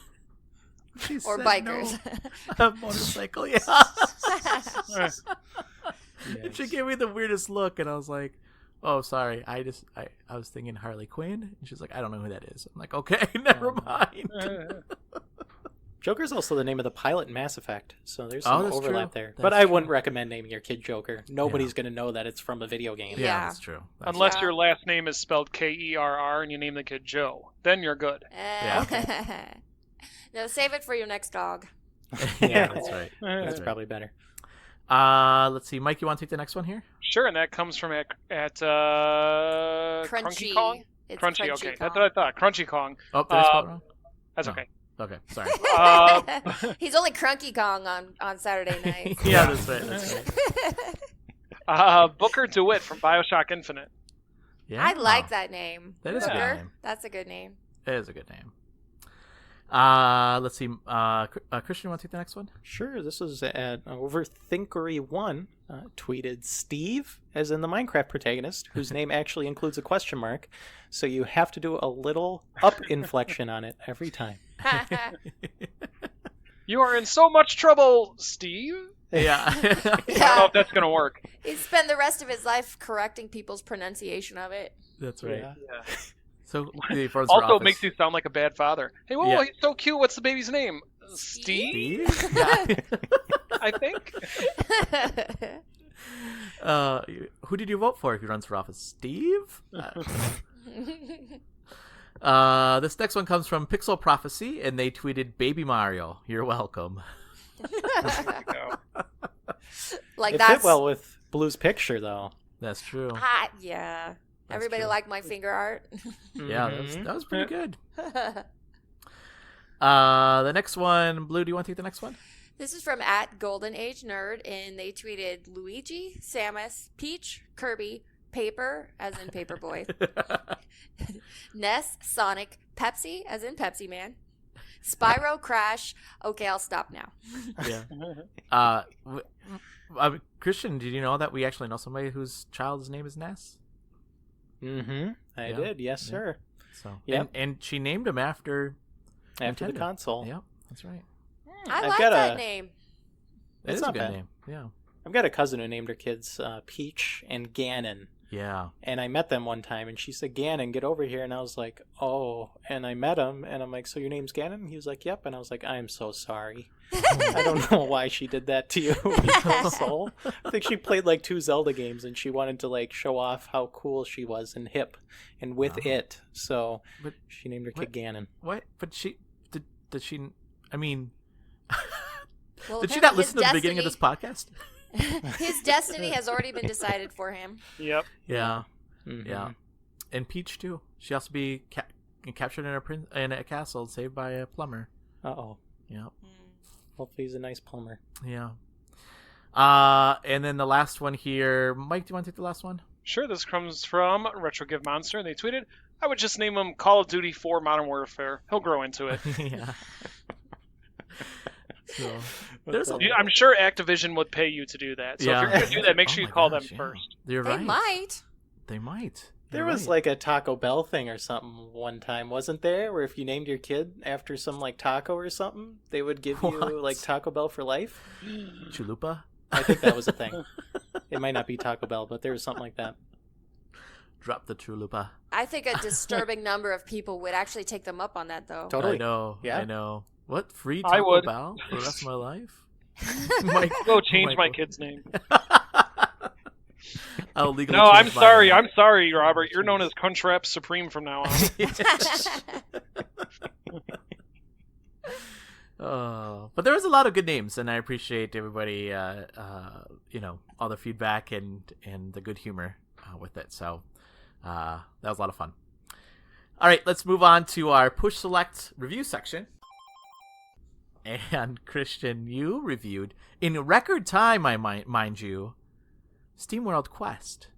She Or said, bikers. "No." A motorcycle, yeah. And she gave me the weirdest look, and I was like, "Oh, sorry. I was thinking Harley Quinn." And she's like, "I don't know who that is." I'm like, "Okay, never mind." Joker's also the name of the pilot in Mass Effect, so there's Oh, some that's overlap true. there. That's But I true. wouldn't recommend naming your kid Joker. Nobody's going to know that it's from a video game. Yeah, Yeah. that's true. That's Unless Yeah. your last name is spelled Kerr and you name the kid Joe, then you're good. No, save it for your next dog. yeah, that's right. That's That's right. probably better. Let's see, Mike. You want to take the next one here? Sure, and that comes from at Crunchy Kong. It's Crunchy, Crunchy okay, Kong. that's what I thought. Crunchy Kong. Oh, did I spell it wrong? That's No. okay. Okay, sorry. He's only Crunky Kong on Saturday nights. Yeah, that's right. That's right. Booker DeWitt from Bioshock Infinite. Yeah, I like that name. That is a good Booker. name. That's a good name. That is a good name. Let's see. Christian, you want to take the next one? Sure, this is at Overthinkery1 tweeted Steve, as in the Minecraft protagonist, whose name actually includes a question mark, so you have to do a little up inflection on it every time. You are in so much trouble, Steve. Yeah. I don't know Yeah. if that's gonna work. He'd spend the rest of his life correcting people's pronunciation of it. That's right. Yeah. Yeah. So he runs for Also, office. it makes you sound like a bad father. Hey, whoa, Yeah. he's so cute. What's the baby's name? Steve, Steve? Yeah. I think. Who did you vote for if he runs for office? Steve? This next one comes from Pixel Prophecy, and they tweeted, "Baby Mario, you're welcome." No. Like It that's fit well with Blue's picture, though. That's true. yeah. That's Everybody true. liked my finger art. Yeah, Mhm. that was pretty good. The next one, Blue, do you want to take the next one? This is from @GoldenAgeNerd, and they tweeted Luigi, Samus, Peach, Kirby, Paper, as in Paperboy, Ness, Sonic, Pepsi, as in Pepsi Man, Spyro, Crash. Okay, I'll stop now. Yeah. Christian, did you know that we actually know somebody whose child's name is Ness? I Yeah. did, yes, Yeah. sir. So, Yep. and she named him after After the Nintendo. console. Yep, that's right. I I've like got that a- name. That It's is a not good bad. name. Yeah. I've got a cousin who named her kids Peach and Ganon. Yeah. And I met them one time, and she said, "Ganon, get over here." And I was like, "Oh." And I met him, and I'm like, "So your name's Ganon?" And he was like, "Yep." And I was like, "I'm so sorry. I don't know why she did that to you, you poor soul." I think she played like 2 Zelda games, and she wanted to like show off how cool she was and hip and with Oh. it. So But she named her what- kid Ganon. What? But she did she? I mean, Well, did she apparently not his listen to the beginning of this destiny- podcast? His destiny has already been decided for him. Yep. Yeah. Mhm. Yeah. And Peach too. She has to be captured in a castle, saved by a plumber. Uh-oh. Yeah. Hopefully he's a nice plumber. Yeah. And then the last one here, Mike. Do you want to take the last one? Sure, this comes from Retro Give Monster, and they tweeted, I would just name him Call of Duty 4 Modern Warfare. He'll grow into it. Yeah. So, I'm sure Activision would pay you to do that. So if you're going to do that, make sure you call them yeah. first. You're They right. might. They might. There You're was right. like a Taco Bell thing or something one time, wasn't there? Where if you named your kid after some like taco or something, they would give What? you like Taco Bell for life. Chalupa. I think that was a thing. It might not be Taco Bell, but there was something like that. Drop the chalupa. I think a disturbing number of people would actually take them up on that, though. Totally. I know. Yeah. I know. What? Free I Taco would. Bell for the rest of my life? Mike, Go change my Michael. kid's name. I'll legally No, I'm change my sorry. name. I'm sorry, Robert. You're known as Crunchwrap Supreme from now on. But there was a lot of good names, and I appreciate everybody, all the feedback and the good humor with it. So that was a lot of fun. All right, let's move on to our push select review section. And Christian, you reviewed in record time, mind you, SteamWorld Quest.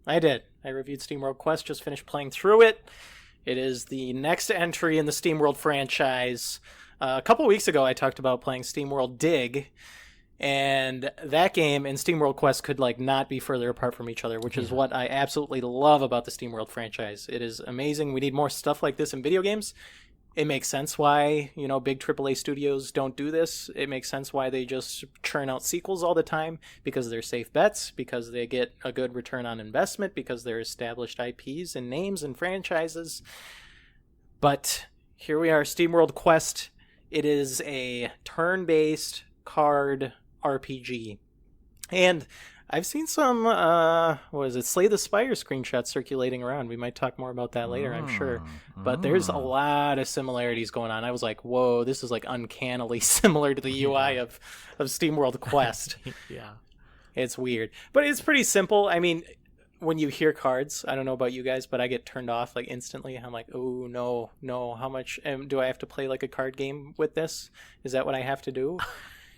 I did. I reviewed SteamWorld Quest, just finished playing through it. It is the next entry in the SteamWorld franchise. A couple weeks ago, I talked about playing SteamWorld Dig, and that game and SteamWorld Quest could like not be further apart from each other, which is what I absolutely love about the SteamWorld franchise. It is amazing. We need more stuff like this in video games. It makes sense why, big AAA studios don't do this. It makes sense why they just churn out sequels all the time, because they're safe bets, because they get a good return on investment, because they're established IPs and names and franchises. But here we are, SteamWorld Quest. It is a turn-based card RPG. And I've seen some, Slay the Spire screenshots circulating around. We might talk more about that later, I'm sure. But there's a lot of similarities going on. I was like, whoa, this is like uncannily similar to the UI of SteamWorld Quest. Yeah. It's weird. But it's pretty simple. I mean, when you hear cards, I don't know about you guys, but I get turned off like instantly. I'm like, oh, no. How much do I have to play like a card game with this? Is that what I have to do?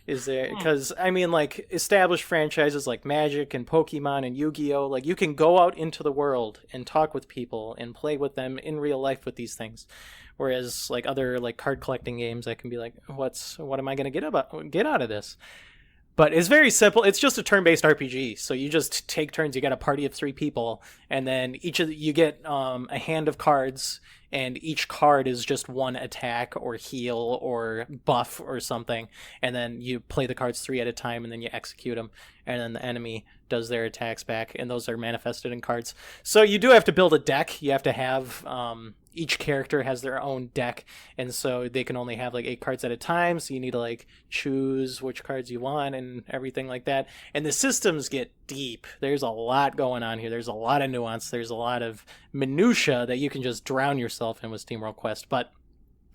Is there, because I mean, like established franchises like Magic and Pokemon and Yu-Gi-Oh, like you can go out into the world and talk with people and play with them in real life with these things, whereas like other like card collecting games, I can be like, what am I going to get out of this? But it's very simple. It's just a turn-based RPG. So you just take turns. You got a party of 3 people, and then you get a hand of cards, and each card is just one attack or heal or buff or something. And then you play the cards 3 at a time, and then you execute them. And then the enemy does their attacks back, and those are manifested in cards. So you do have to build a deck. You have to have each character has their own deck, and so they can only have like 8 cards at a time, so you need to like choose which cards you want and everything like that. And the systems get deep. There's a lot going on here. There's a lot of nuance. There's a lot of minutia that you can just drown yourself in with SteamWorld Quest, but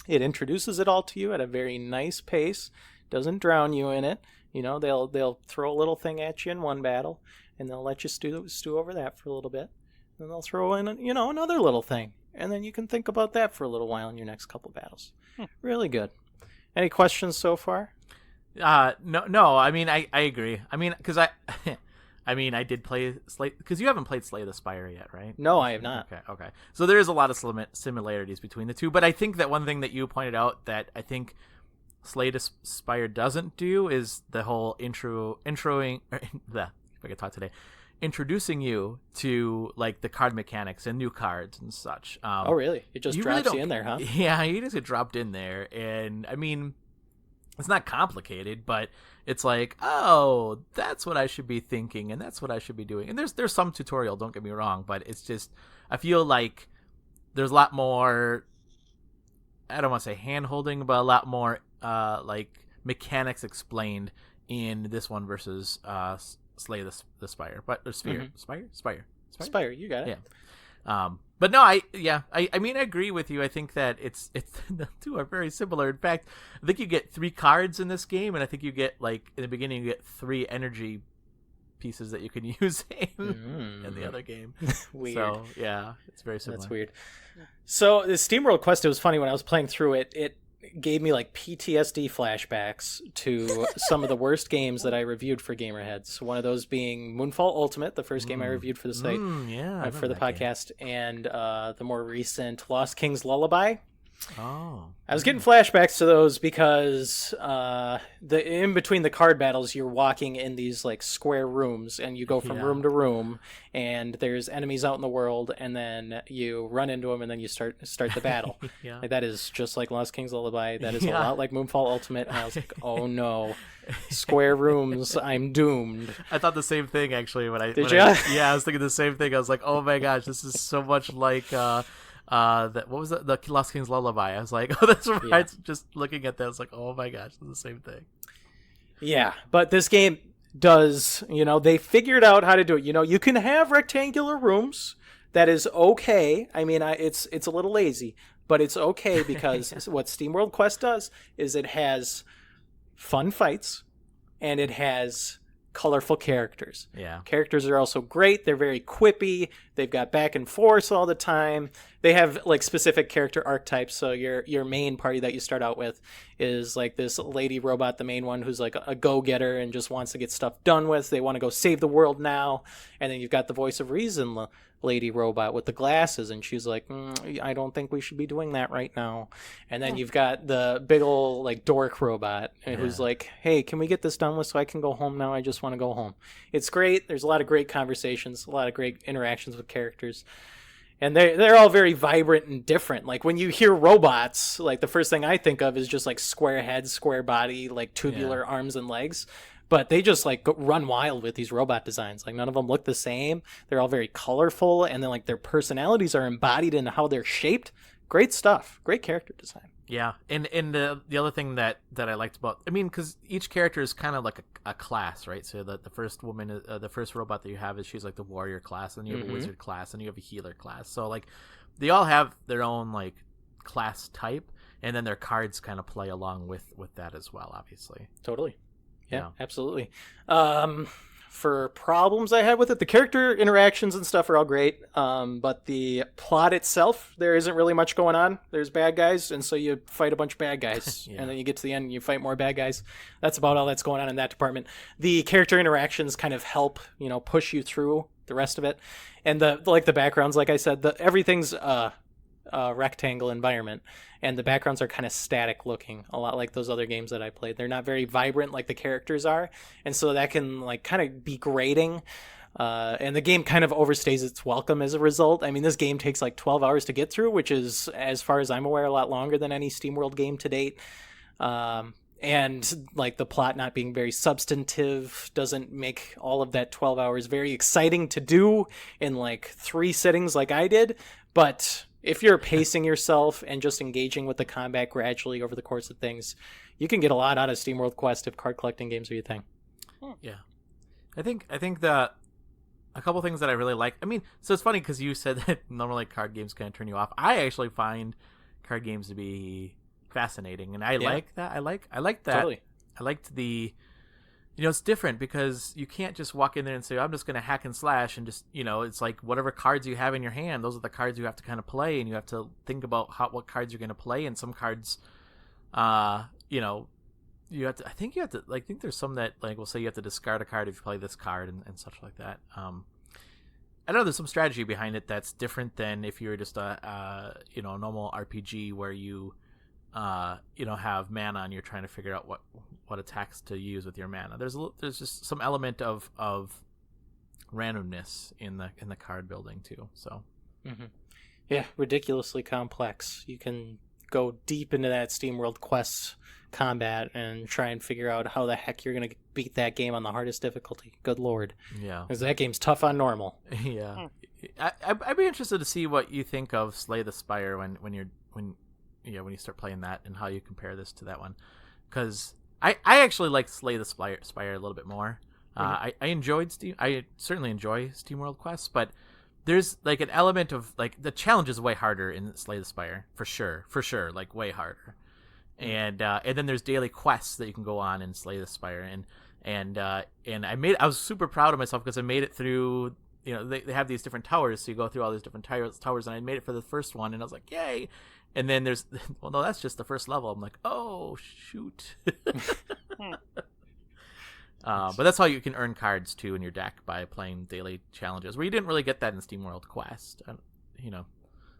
it introduces it all to you at a very nice pace. Doesn't drown you in it. They'll throw a little thing at you in one battle, and they'll let you stew over that for a little bit. And they'll throw in another little thing, and then you can think about that for a little while in your next couple battles. Really good. Any questions so far? No. I mean, I agree. I mean, because I did play Slay, because you haven't played Slay the Spire yet, right? No, I have not. Okay. So there is a lot of similarities between the two, but I think that one thing that you pointed out that I think Slay the Spire doesn't do is the whole introing. If I could talk today. Introducing you to like the card mechanics and new cards and such. Oh, really? It just drops you in there, huh? Yeah, you just get dropped in there, and I mean, it's not complicated, but it's like, oh, that's what I should be thinking, and that's what I should be doing. And there's some tutorial, don't get me wrong, but it's just I feel like there's a lot more. I don't want to say hand holding, but a lot more like mechanics explained in this one versus Slay the Spire, but or Sphere, Mm-hmm. Spire, you got it. Yeah. But no, I mean, I agree with you. I think that it's the two are very similar. In fact, I think you get 3 cards in this game, and I think you get like in the beginning you get 3 energy pieces that you can use in the other game. Weird. So yeah, it's very similar. That's weird. So the SteamWorld Quest, it was funny when I was playing through it. It gave me like PTSD flashbacks to some of the worst games that I reviewed for GamerHeads. One of those being Moonfall Ultimate, the first game I reviewed for the site, for the podcast, and the more recent Lost King's Lullaby. Oh, I was getting flashbacks to those because in between the card battles, you're walking in these like square rooms, and you go from room to room, and there's enemies out in the world, and then you run into them, and then you start the battle. Like, that is just like Lost King's Lullaby. That is a lot like Moonfall Ultimate. And I was like, oh no, square rooms, I'm doomed. I thought the same thing actually when I did you? Yeah, I was thinking the same thing. I was like, oh my gosh, this is so much like. What was it? The Lost King's Lullaby. I was like, oh, that's right. Yeah. Just looking at that, I was like, oh my gosh, it's the same thing. Yeah, but this game does, they figured out how to do it. You can have rectangular rooms. That is okay. I mean, it's a little lazy, but it's okay because what SteamWorld Quest does is it has fun fights and it has colorful characters. Yeah. Characters are also great. They're very quippy. They've got back and forth all the time. They have like specific character archetypes. So your main party that you start out with is like this lady robot, the main one, who's like a go-getter and just wants to get stuff done with. They want to go save the world now. And then you've got the voice of reason lady robot with the glasses, and she's like, I don't think we should be doing that right now. And then you've got the big old like dork robot who's like, hey, can we get this done with so I can go home now? I just want to go home. It's great. There's a lot of great conversations, a lot of great interactions with characters, and they're all very vibrant and different. Like when you hear robots, like the first thing I think of is just like square head, square body, like tubular arms and legs. But they just like run wild with these robot designs. Like none of them look the same. They're all very colorful, and then like their personalities are embodied in how they're shaped. Great stuff. Great character design. Yeah, and the other thing that I liked about, I mean, because each character is kind of like a class, right? So the first woman, the first robot that you have she's like the warrior class, and you have a wizard class, and you have a healer class. So like they all have their own like class type, and then their cards kind of play along with that as well, obviously. Totally. Yeah, absolutely. For problems I had with it, the character interactions and stuff are all great, but the plot itself, there isn't really much going on. There's bad guys, and so you fight a bunch of bad guys, and then you get to the end and you fight more bad guys. That's about all that's going on in that department. The character interactions kind of help, push you through the rest of it. And the backgrounds, like I said, everything's a rectangle environment, and the backgrounds are kind of static looking, a lot like those other games that I played. They're not very vibrant like the characters are, and so that can like kind of be grating, and the game kind of overstays its welcome as a result. I mean, this game takes like 12 hours to get through, which is, as far as I'm aware, a lot longer than any SteamWorld game to date. And like the plot not being very substantive doesn't make all of that 12 hours very exciting to do in like 3 sittings like I did. But if you're pacing yourself and just engaging with the combat gradually over the course of things, you can get a lot out of SteamWorld Quest if card collecting games are your thing. Yeah. I think that a couple things that I really like, I mean, so it's funny because you said that normally card games kind of turn you off. I actually find card games to be fascinating, and I like that. I like that. Totally. I liked the, it's different because you can't just walk in there and say, I'm just going to hack and slash and just, it's like whatever cards you have in your hand, those are the cards you have to kind of play, and you have to think about what cards you're going to play. And some cards, you have to, I think there's some that like will say you have to discard a card if you play this card and such like that. I know there's some strategy behind it that's different than if you're just a normal RPG where you have mana and you're trying to figure out what attacks to use with your mana. There's just some element of randomness in the card building too. So yeah, ridiculously complex. You can go deep into that SteamWorld Quest combat and try and figure out how the heck you're gonna beat that game on the hardest difficulty. Good lord. Yeah, because that game's tough on normal. Yeah. I'd be interested to see what you think of Slay the Spire when you start playing that, and how you compare this to that one, because I actually like Slay the Spire a little bit more. I certainly enjoy SteamWorld Quest, but there's like an element of like the challenge is way harder in Slay the Spire for sure, like way harder. And then there's daily quests that you can go on in Slay the Spire, and I was super proud of myself because I made it through. You know, they have these different towers, so you go through all these different towers, and I made it for the first one, and I was like, yay! And then there's, well, no, that's just the first level. I'm like, oh shoot. But that's how you can earn cards too in your deck, by playing daily challenges, where you didn't really get that in SteamWorld Quest, you know.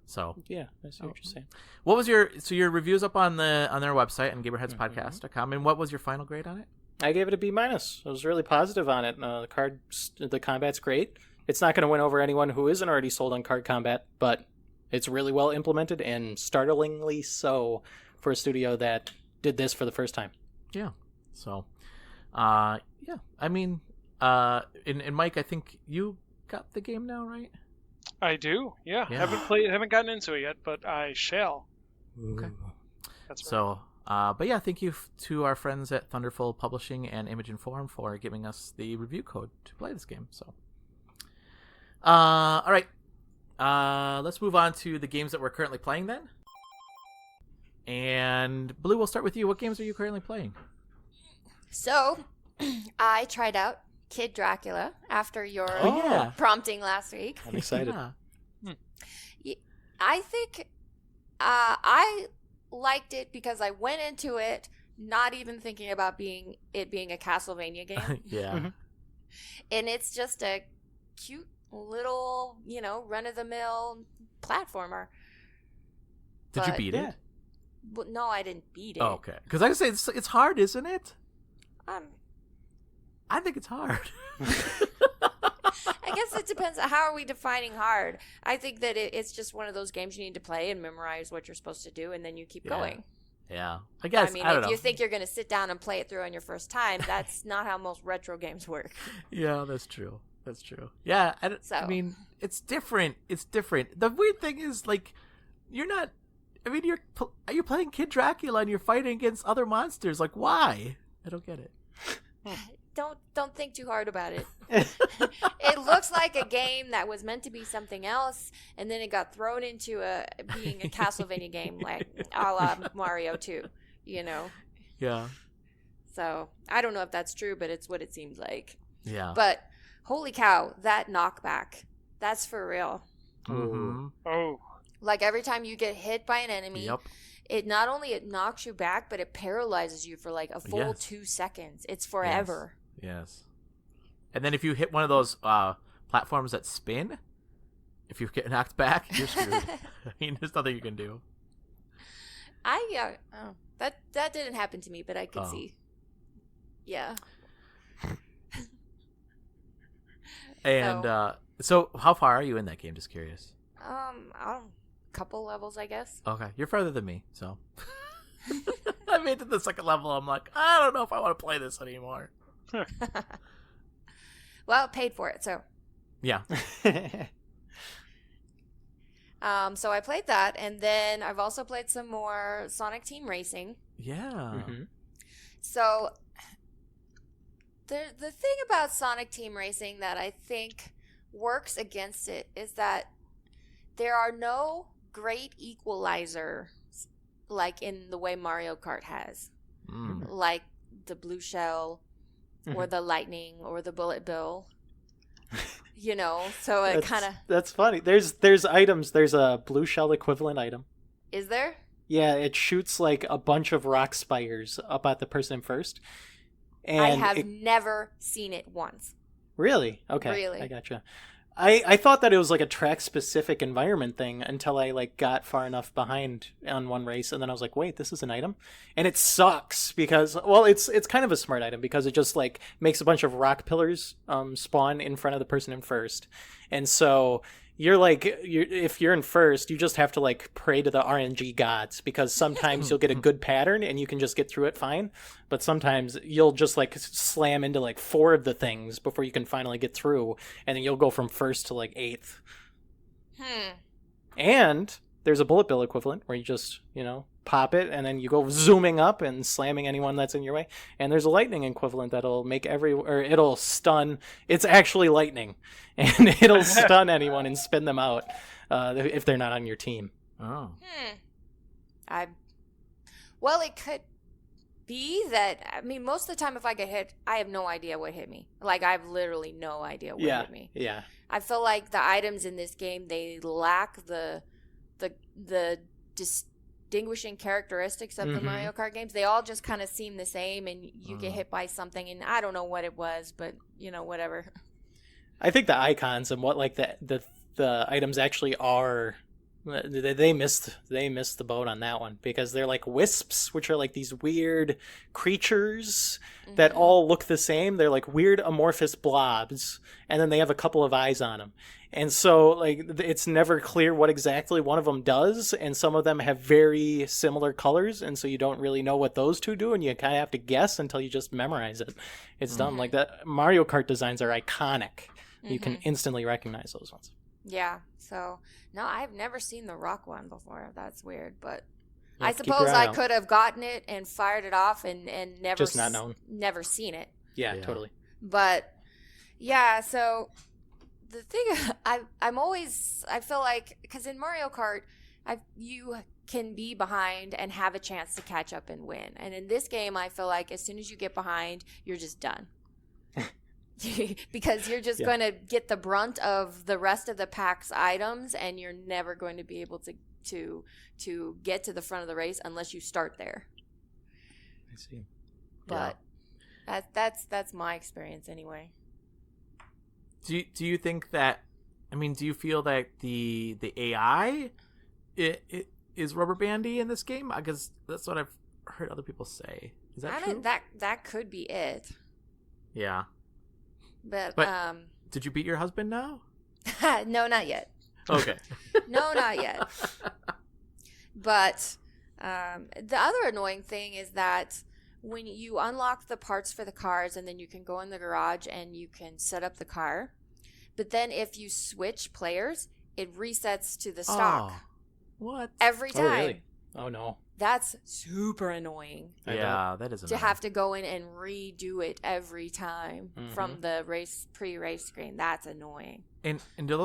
So yeah, I see what you're saying. What was your reviews up on their website on GamerHeadsPodcast.com, and what was your final grade on it? I gave it a B-. I was really positive on it. The combat's great. It's not going to win over anyone who isn't already sold on card combat, but it's really well implemented, and startlingly so for a studio that did this for the first time. Yeah. So, yeah. I mean, and Mike, I think you got the game now, right? I do. Yeah. Haven't gotten into it yet, but I shall. Okay. That's right. So, but yeah, thank you to our friends at Thunderful Publishing and Image and Forum for giving us the review code to play this game. So, all right. Let's move on to the games that we're currently playing then. And Blue, we'll start with you. What games are you currently playing? So, I tried out Kid Dracula after your prompting last week. I'm excited. I think I liked it because I went into it not even thinking about it being a Castlevania game. Yeah. And it's just a cute little, run-of-the-mill platformer. Did you beat it? Well, no, I didn't beat it. Oh, okay. Because I say it's hard, isn't it? I think it's hard. I guess it depends. How are we defining hard? I think that it's just one of those games you need to play and memorize what you're supposed to do, and then you keep going. Yeah. I guess. I mean, don't if know. you think you're going to sit down and play it through on your first time, that's not how most retro games work. Yeah, that's true. Yeah, I mean, it's different. The weird thing is, like, you're not. I mean, are you playing Kid Dracula and you're fighting against other monsters? Like, why? I don't get it. Don't think too hard about it. It looks like a game that was meant to be something else, and then it got thrown into being a Castlevania game, like a la Mario 2, Yeah. So I don't know if that's true, but it's what it seems like. Yeah. But holy cow, that knockback, that's for real. Mm-hmm. Oh. Like every time you get hit by an enemy, Yep. it not only it knocks you back, but it paralyzes you for like a full 2 seconds. It's forever. Yes. And then if you hit one of those platforms that spin, if you get knocked back, you're screwed. I mean, there's nothing you can do. That didn't happen to me, but I could see. Yeah. And so how far are you in that game? Just curious. Couple levels, I guess. Okay, you're further than me, so. I made it to the second level. I'm like, I don't know if I want to play this anymore. Well, paid for it, so. Yeah. So I played that, and then I've also played some more Sonic Team Racing. Yeah. Mm-hmm. So the thing about Sonic Team Racing that I think works against it is that there are no great equalizers like in the way Mario Kart has. Like the blue shell or the lightning or the bullet bill. So it kind of... That's funny. There's items. There's a blue shell equivalent item. Is there? Yeah, it shoots like a bunch of rock spires up at the person first. And I have never seen it once. Really? Okay. Really? I gotcha. I thought that it was like a track-specific environment thing until I like got far enough behind on one race, and then I was like, wait, this is an item? And it sucks because, well, it's kind of a smart item because it just like makes a bunch of rock pillars spawn in front of the person in first. And so if you're in first, you just have to like pray to the RNG gods because sometimes you'll get a good pattern and you can just get through it fine. But sometimes you'll just like slam into like 4 of the things before you can finally get through. And then you'll go from first to like 8th. And there's a bullet bill equivalent where you just, pop it and then you go zooming up and slamming anyone that's in your way. And there's a lightning equivalent that'll it'll stun. It's actually lightning. And it'll stun anyone and spin them out if they're not on your team. Oh. Well, it could be that, I mean, most of the time if I get hit, I have no idea what hit me. Like, I have literally no idea what hit me. Yeah. I feel like the items in this game, they lack the distinguishing characteristics of the Mario Kart games. They all just kind of seem the same, and you get hit by something, and I don't know what it was, but, you know, whatever. I think the icons and what like the items actually are, they missed the boat on that one, because they're like wisps, which are like these weird creatures that all look the same. They're like weird amorphous blobs, and then they have a couple of eyes on them. And so like it's never clear what exactly one of them does, and some of them have very similar colors, and so you don't really know what those two do, and you kind of have to guess until you just memorize it. It's dumb. Like that Mario Kart designs are iconic. You can instantly recognize those ones. Yeah. So, no, I've never seen the rock one before. That's weird, but Yeah, I keep your suppose eye I out. could have gotten it and fired it off and never Just not known. never seen it. Yeah, Yeah. totally. But yeah, so the thing I feel like, because in Mario Kart, you can be behind and have a chance to catch up and win. And in this game, I feel like as soon as you get behind, you're just done. Because you're just going to get the brunt of the rest of the pack's items, and you're never going to be able to get to the front of the race unless you start there. I see. But that's my experience anyway. Do you think that? I mean, do you feel that the AI it is rubber bandy in this game? Because that's what I've heard other people say. Is that true? That could be it. Yeah. But Did you beat your husband now? no, not yet. Okay. No, not yet. But the other annoying thing is that when you unlock the parts for the cars, and then you can go in the garage and you can set up the car, but then if you switch players, it resets to the stock What? every time. Oh, really? Oh, no. That's super annoying Yeah, that is to annoying. have to go in and redo it every time from the pre-race screen. That's annoying. And do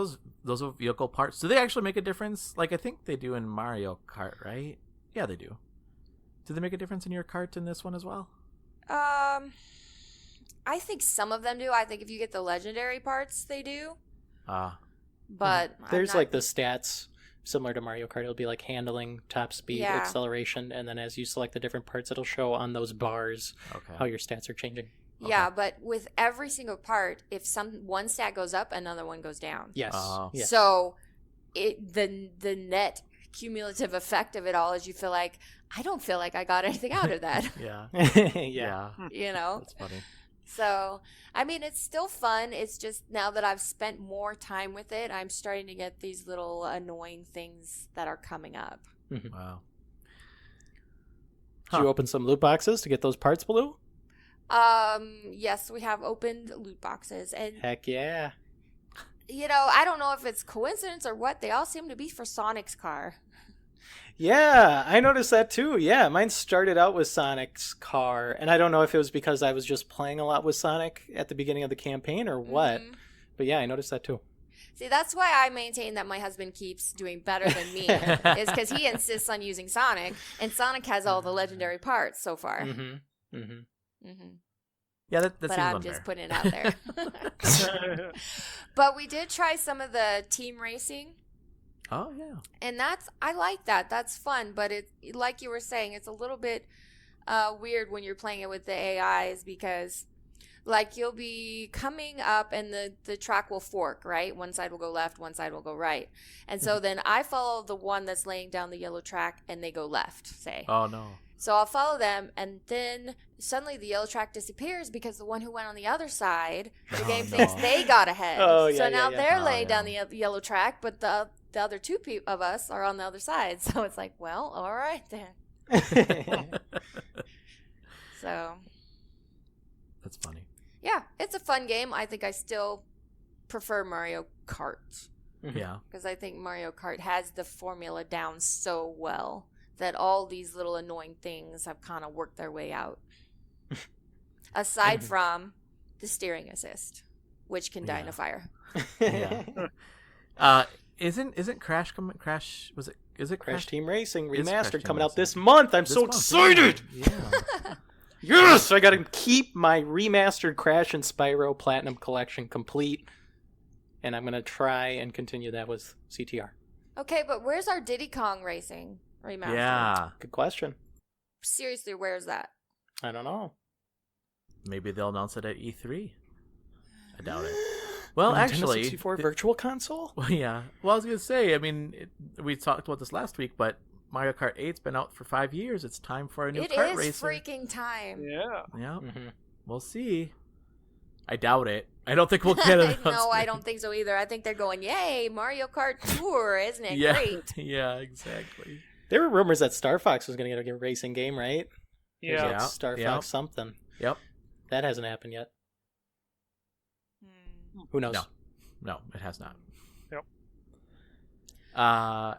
those vehicle parts, do they actually make a difference? Like I think they do in Mario Kart, right? Yeah, they do. Do they make a difference in your kart in this one as well? I think some of them do. I think if you get the legendary parts, they do. But There's like the stats similar to Mario Kart. It'll be like handling, top speed, Yeah. acceleration, and then as you select the different parts, it'll show on those bars Okay. how your stats are changing. Yeah, but with every single part, if one stat goes up, another one goes down. Yes. Oh. Yes. So the net cumulative effect of it all is you feel like, I don't feel like I got anything out of that. Yeah. yeah. You know? That's funny. So, I mean, it's still fun. It's just now that I've spent more time with it, I'm starting to get these little annoying things that are coming up. Wow. Did you open some loot boxes to get those parts, Blue? Yes, we have opened loot boxes, and Heck yeah. you know, I don't know if it's coincidence or what. They all seem to be for Sonic's car. Yeah, I noticed that too. Yeah, mine started out with Sonic's car, and I don't know if it was because I was just playing a lot with Sonic at the beginning of the campaign or what. But yeah, I noticed that too. See, that's why I maintain that my husband keeps doing better than me, is because he insists on using Sonic, and Sonic has all the legendary parts so far. Yeah, that But seems I'm unfair. just putting it out there. But we did try some of the team racing. Oh yeah. And I like that. That's fun. But it, like you were saying, it's a little bit weird when you're playing it with the AIs, because like you'll be coming up and the track will fork, right? One side will go left, one side will go right. And so then I follow the one that's laying down the yellow track and they go left, say. Oh no. So I'll follow them, and then suddenly the yellow track disappears because the one who went on the other side, the game thinks they got ahead. Oh, yeah, so yeah, now yeah. they're Oh, laying yeah. down the yellow track, but the other two of us are on the other side. So it's like, well, all right then. So That's funny. yeah, it's a fun game. I think I still prefer Mario Kart, Yeah. because I think Mario Kart has the formula down so well that all these little annoying things have kind of worked their way out. Aside from the steering assist, which can die in a fire. Yeah. Isn't Crash coming? Crash is it Crash Team Racing It's Crash Remastered Team coming out Racing. this month. I'm This so month, excited. Yeah. Yes! I gotta keep my remastered Crash and Spyro Platinum Collection complete. And I'm gonna try and continue that with CTR. Okay, but where's our Diddy Kong Racing remaster? Yeah. Good question. Seriously, where's that? I don't know. Maybe they'll announce it at E3. I doubt it. Well, Nintendo actually, 64 Virtual Console? well, yeah. Well, I was gonna say. I mean, we talked about this last week, but Mario Kart 8's been out for 5 years. It's time for a new It kart is racer. freaking time. Yeah. Yeah. Mm-hmm. We'll see. I doubt it. I don't think we'll get it. No, I don't think so either. I think they're going, yay, Mario Kart Tour, isn't it Yeah. great? Yeah. Exactly. There were rumors that Star Fox was going to get a racing game, right? There's Yeah. like Star Yeah. Fox something. Yep. That hasn't happened yet. Hmm. Who knows? No, it has not. Yep.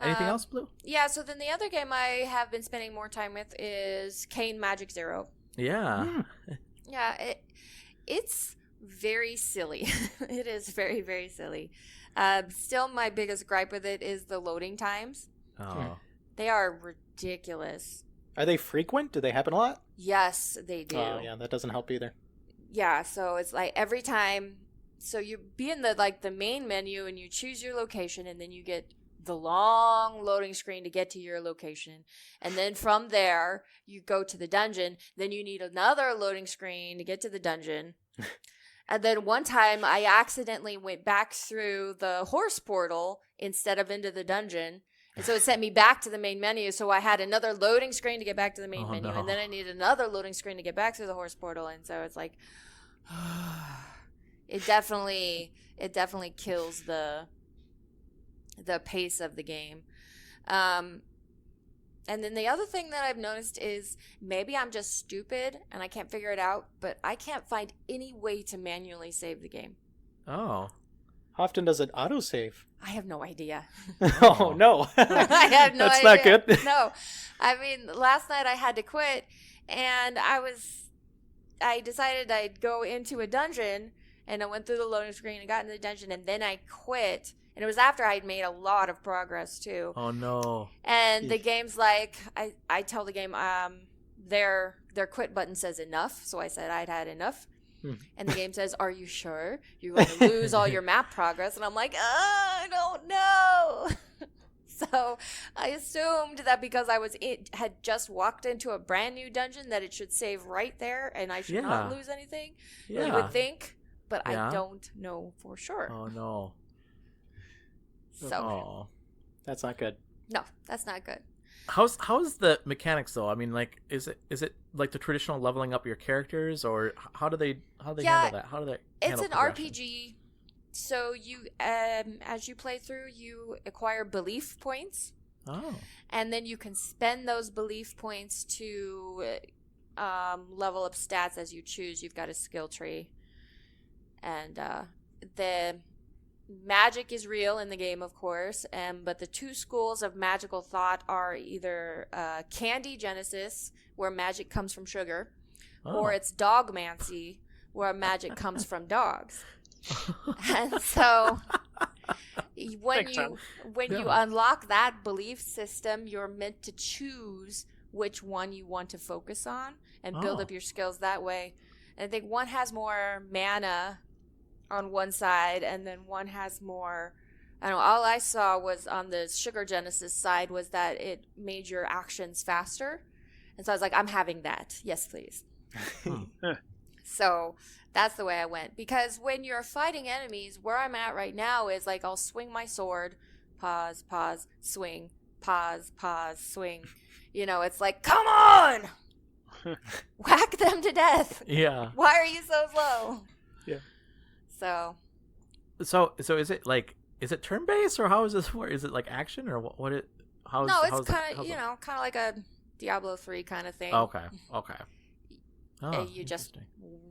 Anything else, Blue? Yeah, so then the other game I have been spending more time with is Kane Magic Zero. Yeah. Yeah, it's very silly. It is very, very silly. Still, my biggest gripe with it is the loading times. Oh. They are ridiculous. Are they frequent? Do they happen a lot? Yes, they do. Oh, yeah, that doesn't help either. Yeah, so it's like every time, so you be in the main menu and you choose your location, and then you get the long loading screen to get to your location, and then from there you go to the dungeon. Then you need another loading screen to get to the dungeon. And then one time I accidentally went back through the horse portal instead of into the dungeon. And so it sent me back to the main menu. So I had another loading screen to get back to the main menu. No. And then I needed another loading screen to get back through the horse portal. And so it's like, it definitely kills the pace of the game. And then the other thing that I've noticed is maybe I'm just stupid and I can't figure it out, but I can't find any way to manually save the game. Oh. How often does it autosave? I have no idea. Oh, no. I have no That's idea. not good. No. I mean, last night I had to quit, and I decided I'd go into a dungeon, and I went through the loading screen and got in the dungeon, and then I quit. And it was after I'd made a lot of progress, too. Oh no. And the game's like, I tell the game, their quit button says enough. So I said I'd had enough. And the game says, are you sure you're going to lose all your map progress? And I'm like, I don't know. So I assumed that because had just walked into a brand new dungeon that it should save right there and I should not lose anything. Yeah. You would think, but Yeah. I don't know for sure. Oh no. So Oh. That's not good. no, that's not good. How's the mechanics though? I mean, like, is it like the traditional leveling up your characters, or how do they handle that? How do they? It's handle an progression? RPG, so you as you play through, you acquire belief points, Oh. and then you can spend those belief points to level up stats as you choose. You've got a skill tree, and the magic is real in the game, of course, but the two schools of magical thought are either candy genesis, where magic comes from sugar, or it's dogmancy, where magic comes from dogs. And so when you unlock that belief system, you're meant to choose which one you want to focus on and build up your skills that way. And I think one has more mana on one side, and then one has more, I don't know, all I saw was on the sugar genesis side was that it made your actions faster. And so I was like, I'm having that. Yes, please. So that's the way I went. Because when you're fighting enemies, where I'm at right now is like, I'll swing my sword, pause, swing, pause, swing. You know, it's like, come on! Whack them to death. Yeah. Why are you so slow? Yeah. So is it like, is it turn based, or how is this work? Is it like action, or what? No, it's kind of kind of like a Diablo 3 kind of thing. Okay. Oh, You just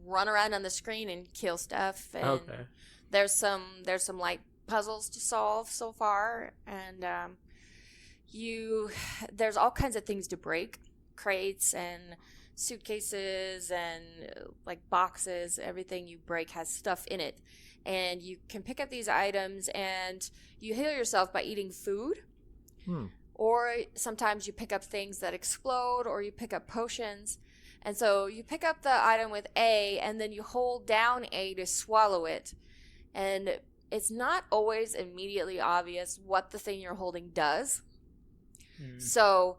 run around on the screen and kill stuff. And there's some light puzzles to solve so far, and there's all kinds of things to break, crates and suitcases and like boxes. Everything you break has stuff in it, and you can pick up these items and you heal yourself by eating food. Or sometimes you pick up things that explode, or you pick up potions. And so you pick up the item with A, and then you hold down A to swallow it. And it's not always immediately obvious what the thing you're holding does. So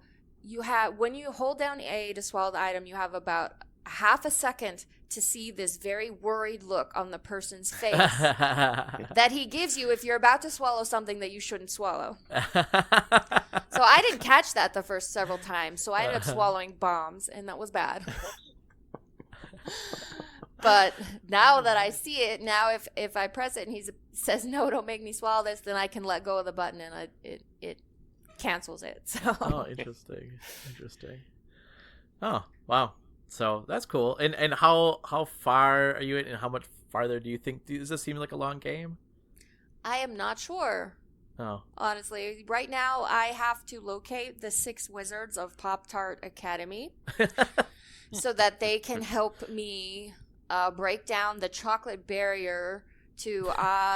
when you hold down A to swallow the item, you have about half a second to see this very worried look on the person's face that he gives you if you're about to swallow something that you shouldn't swallow. So I didn't catch that the first several times, so I ended up swallowing bombs, and that was bad. But now that I see it, now if I press it and he says, no, don't make me swallow this, then I can let go of the button, and it cancels it. So. Oh, interesting. Oh, wow. So that's cool. And how far are you in, and how much farther do you think? Does this seem like a long game? I am not sure. Oh. Honestly, right now I have to locate the 6 wizards of Pop-Tart Academy so that they can help me break down the chocolate barrier to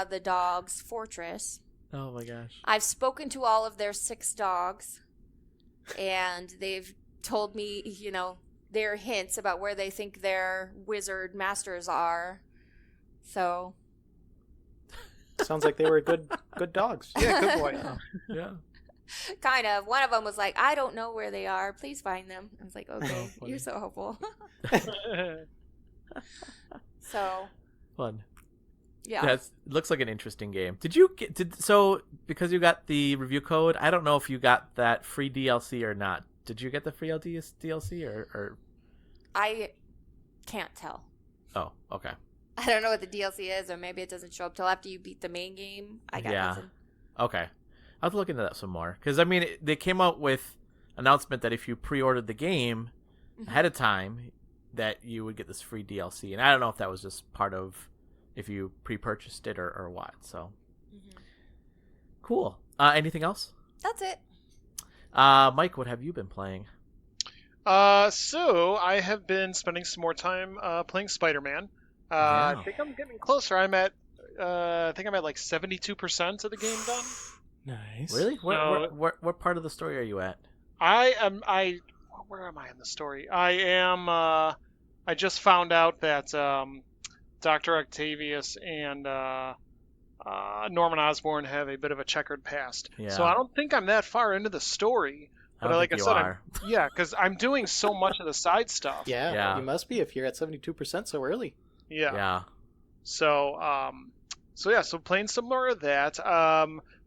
the dog's fortress. Oh my gosh. I've spoken to all of their 6 dogs, and they've told me, their hints about where they think their wizard masters are. So sounds like they were good dogs. Yeah, good boy. Yeah. Kind of. One of them was like, I don't know where they are. Please find them. I was like, okay, Oh, you're so helpful. So, Fun. yeah. Yeah, it looks like an interesting game. Because you got the review code, I don't know if you got that free DLC or not. Did you get the free DLC or? I can't tell. Oh, okay. I don't know what the DLC is, or maybe it doesn't show up till after you beat the main game. I got nothing. Okay. I'll have to look into that some more. Because, they came out with announcement that if you pre-ordered the game ahead of time, that you would get this free DLC. And I don't know if that was just part of if you pre-purchased it or what. So, cool. Anything else? That's it. Mike, what have you been playing? So I have been spending some more time playing Spider-Man. Yeah. I think I'm getting closer. I think I'm at like 72% of the game done. Nice. Really? What part of the story are you at? Where am I in the story? I just found out that Dr. Octavius and Norman Osborn have a bit of a checkered past. Yeah. So I don't think I'm that far into the story. But like I said, yeah, because I'm doing so much of the side stuff. Yeah, you must be if you're at 72% so early. Yeah. So, so playing some more of that.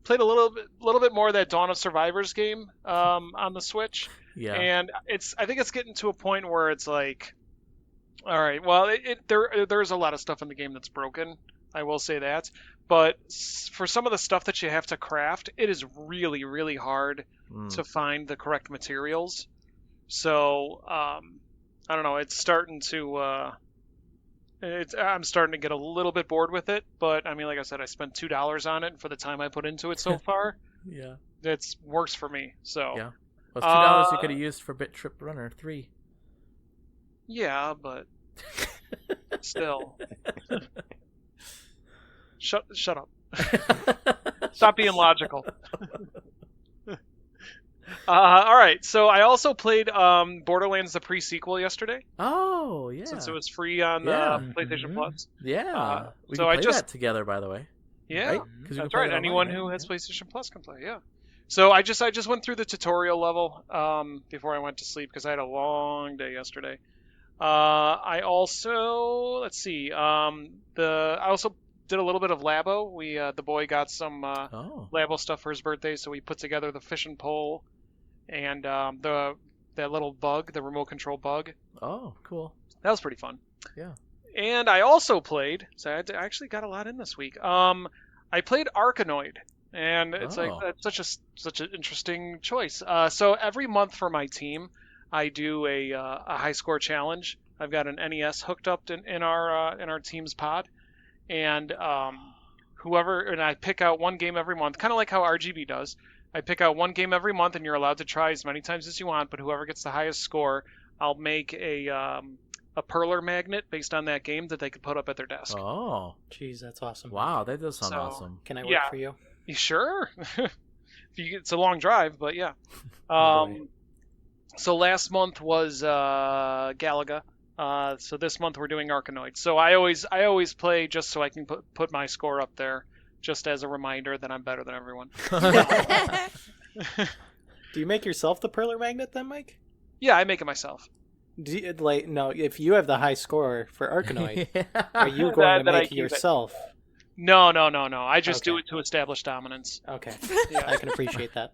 Played a little bit more of that Dawn of Survivors game on the Switch. Yeah. And I think it's getting to a point where it's like, all right, well, there's a lot of stuff in the game that's broken. I will say that. But for some of the stuff that you have to craft, it is really, really hard to find the correct materials. So, I don't know. It's starting to... I'm starting to get a little bit bored with it. But, like I said, I spent $2 on it for the time I put into it so far. Yeah. It works for me. So. Yeah. Well, it's $2 you could have used for Bit Trip Runner 3. Yeah, but... still... Shut up. Stop being logical. All right, so I also played Borderlands the pre-sequel yesterday. Oh, yeah. Since it was free on PlayStation Plus. Yeah. We so can I play just that together, by the way. Yeah, right? That's right. Anyone who has PlayStation Plus can play. Yeah. So I just went through the tutorial level before I went to sleep because I had a long day yesterday. I also I also did a little bit of Labo. The boy got some Labo stuff for his birthday, so we put together the fishing pole and that little bug, the remote control bug. Oh, cool. That was pretty fun. Yeah. And I also played, so I actually got a lot in this week. I played Arkanoid, and it's that's such an interesting choice. So every month for my team, I do a high score challenge. I've got an NES hooked up in our team's pod, and I pick out one game every month, kind of like how RGB does. I pick out one game every month, and you're allowed to try as many times as you want. But whoever gets the highest score, I'll make a perler magnet based on that game that they could put up at their desk. Oh, jeez, that's awesome. Wow, that does sound awesome. Can I work for you? Sure. It's a long drive, but yeah. So last month was Galaga. So this month we're doing Arkanoid. So I always play just so I can put my score up there, just as a reminder that I'm better than everyone. Do you make yourself the perler magnet then, Mike? Yeah, I make it myself. Do you, like, no, if you have the high score for Arkanoid, are you going to make it yourself? No. I just do it to establish dominance. Okay, yeah. I can appreciate that.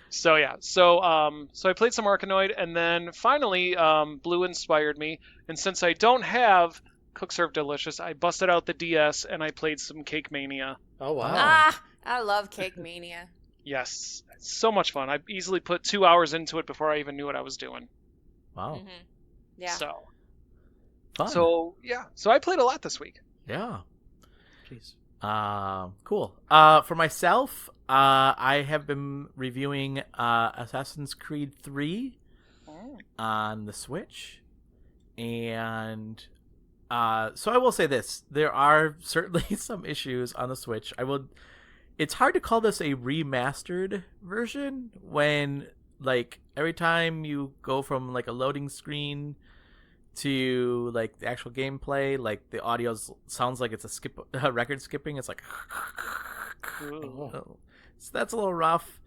So yeah, so I played some Arkanoid, and then finally Blue inspired me, and since I don't have Cook Serve Delicious, I busted out the DS and I played some Cake Mania. Oh wow! Ah, I love Cake Mania. Yes, it's so much fun. I easily put 2 hours into it before I even knew what I was doing. Wow. Mm-hmm. Yeah. So, Fun. so I played a lot this week. Yeah. Jeez. Cool. For myself, I have been reviewing Assassin's Creed 3 on the Switch, and so I will say this: there are certainly some issues on the Switch. It's hard to call this a remastered version when, like, every time you go from like a loading screen to like the actual gameplay, like the audio sounds like it's a record skipping. It's like, so that's a little rough.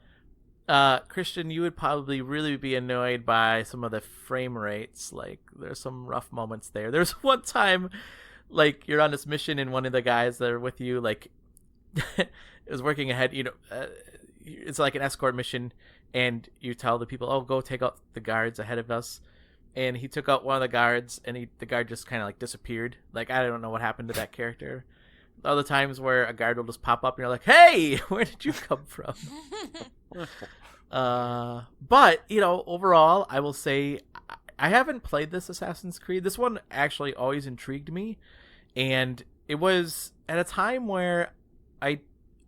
Christian, you would probably really be annoyed by some of the frame rates. Like, there's some rough moments there. There's one time, like, you're on this mission and one of the guys that are with you, like, is working ahead. It's like an escort mission, and you tell the people, "Oh, go take out the guards ahead of us." And he took out one of the guards, and the guard just kind of like disappeared. Like, I don't know what happened to that character. Other times where a guard will just pop up, and you're like, "Hey, where did you come from?" But overall, I will say I haven't played this Assassin's Creed. This one actually always intrigued me, and it was at a time where I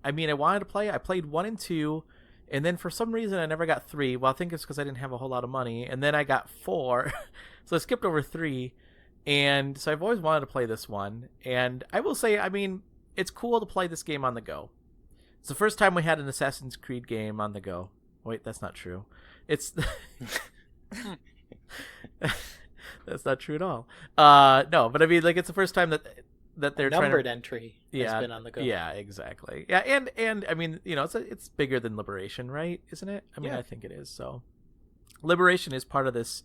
wanted to play. I played 1 and 2. And then for some reason I never got 3. Well, I think it's because I didn't have a whole lot of money. And then I got 4. So I skipped over 3. And so I've always wanted to play this one. And I will say, it's cool to play this game on the go. It's the first time we had an Assassin's Creed game on the go. Wait, that's not true. It's... That's not true at all. No, but it's the first time that they're numbered entry has been on the go. Yeah, exactly. Yeah, and it's bigger than Liberation, right? Isn't it? I think it is. So Liberation is part of this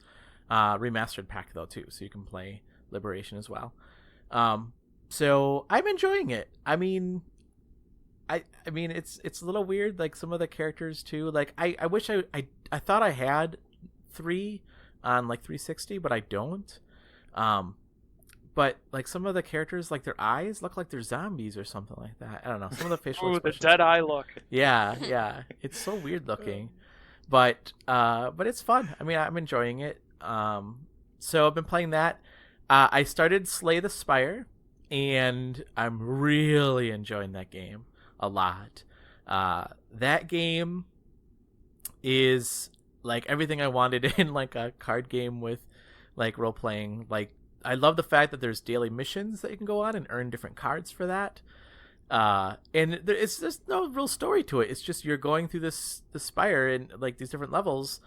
remastered pack though too, so you can play Liberation as well. So I'm enjoying it. It's a little weird, like some of the characters too. Like I wish I thought I had 3 on like 360, but I don't. But like some of the characters, like their eyes look like they're zombies or something like that. I don't know. Some of the facial expressions. The dead eye look. Yeah. It's so weird looking, but it's fun. I'm enjoying it. So I've been playing that. I started Slay the Spire, and I'm really enjoying that game a lot. That game is like everything I wanted in like a card game with like role playing. Like, I love the fact that there's daily missions that you can go on and earn different cards for that. And there's no real story to it. It's just you're going through the spire and like these different levels,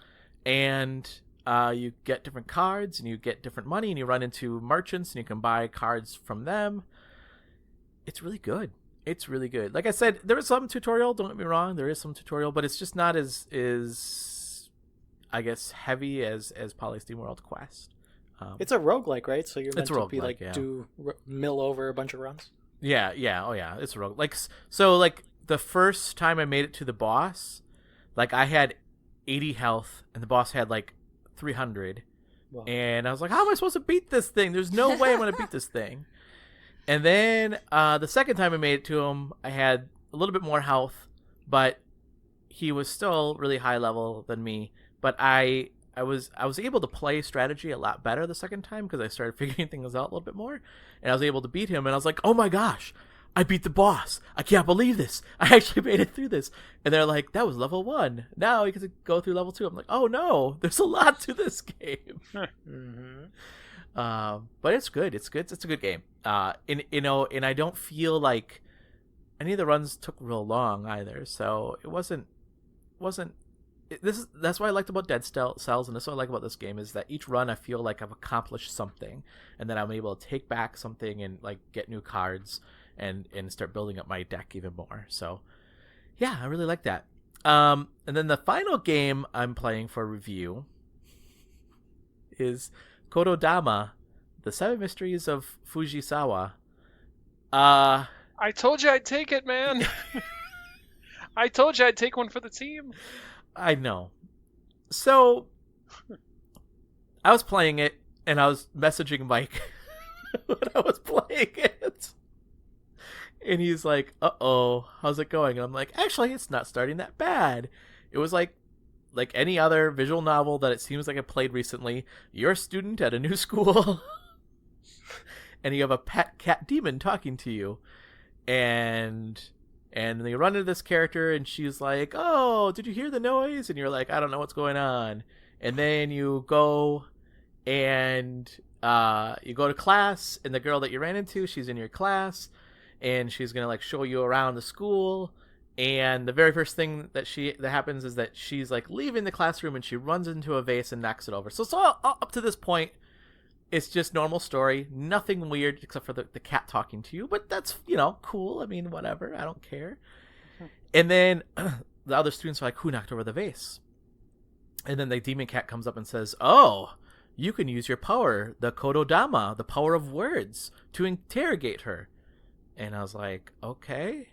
and you get different cards and you get different money, and you run into merchants and you can buy cards from them. It's really good. It's really good. Like I said, there is some tutorial. Don't get me wrong. There is some tutorial, but it's just not as I guess heavy as probably SteamWorld Quest. It's a roguelike, right? So you're meant to be like yeah. mill over a bunch of runs. Yeah. Oh yeah, it's a rogue. So the first time I made it to the boss, like I had 80 health and the boss had like 300. Wow. And I was like, how am I supposed to beat this thing? There's no way I'm going to beat this thing. And then the second time I made it to him, I had a little bit more health, but he was still really high level than me. But I was able to play strategy a lot better the second time because I started figuring things out a little bit more, and I was able to beat him. And I was like, "Oh my gosh, I beat the boss! I can't believe this! I actually made it through this!" And they're like, "That was level 1. Now you can go through level 2." I'm like, "Oh no, there's a lot to this game." But it's good. It's good. It's a good game. And I don't feel like any of the runs took real long either. So it wasn't that's what I liked about Dead Cells, and that's what I like about this game is that each run I feel like I've accomplished something, and then I'm able to take back something and like get new cards and start building up my deck even more. So yeah, I really like that. And then the final game I'm playing for review is Kododama, The Seven Mysteries of Fujisawa. I told you I'd take it, man. I told you I'd take one for the team. I know. So I was playing it, and I was messaging Mike when I was playing it. And he's like, uh-oh, how's it going? And I'm like, actually, it's not starting that bad. It was like any other visual novel that it seems like I played recently. You're a student at a new school, and you have a pet cat demon talking to you. And you run into this character, and she's like, oh, did you hear the noise? And you're like, I don't know what's going on. And then you go and you go to class, and the girl that you ran into, she's in your class, and she's going to like show you around the school. And the very first thing that happens is that she's like leaving the classroom, and she runs into a vase and knocks it over. So up to this point, it's just normal story, nothing weird except for the cat talking to you, but that's, cool. I mean, whatever, I don't care. And then the other students are like, who knocked over the vase? And then the demon cat comes up and says, oh, you can use your power, the Kododama, the power of words, to interrogate her. And I was like, okay.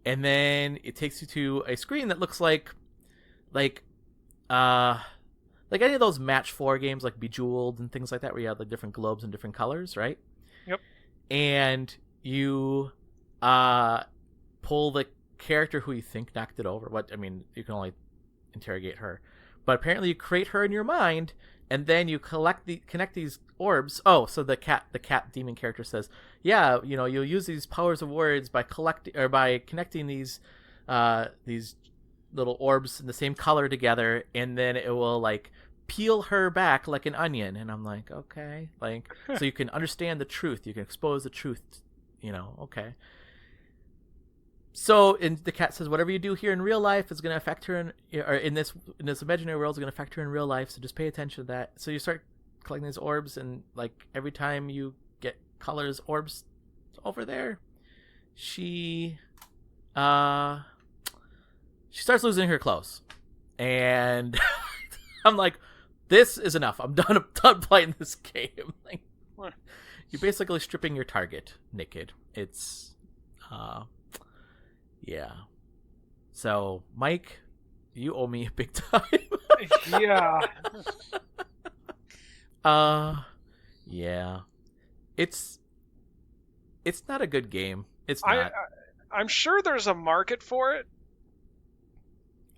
And then it takes you to a screen that looks like any of those match 4 games like Bejeweled and things like that, where you have like different globes and different colors, right? Yep. And you pull the character who you think knocked it over. You can only interrogate her, but apparently you create her in your mind, and then you connect these orbs. Oh, so the cat demon character says, yeah, you'll use these powers of words by connecting these little orbs in the same color together, and then it will like peel her back like an onion. And I'm like, okay, like so you can understand the truth, you can expose the truth, okay. So the cat says, whatever you do here in real life is going to affect her in this imaginary world is going to affect her in real life, so just pay attention to that. So you start collecting these orbs, and like every time you get colors orbs over there, she starts losing her clothes. And I'm like, this is enough. I'm done playing this game. Like, you're basically stripping your target naked. It's yeah. So, Mike, you owe me big time. Yeah. Yeah. It's not a good game. It's not. I'm sure there's a market for it.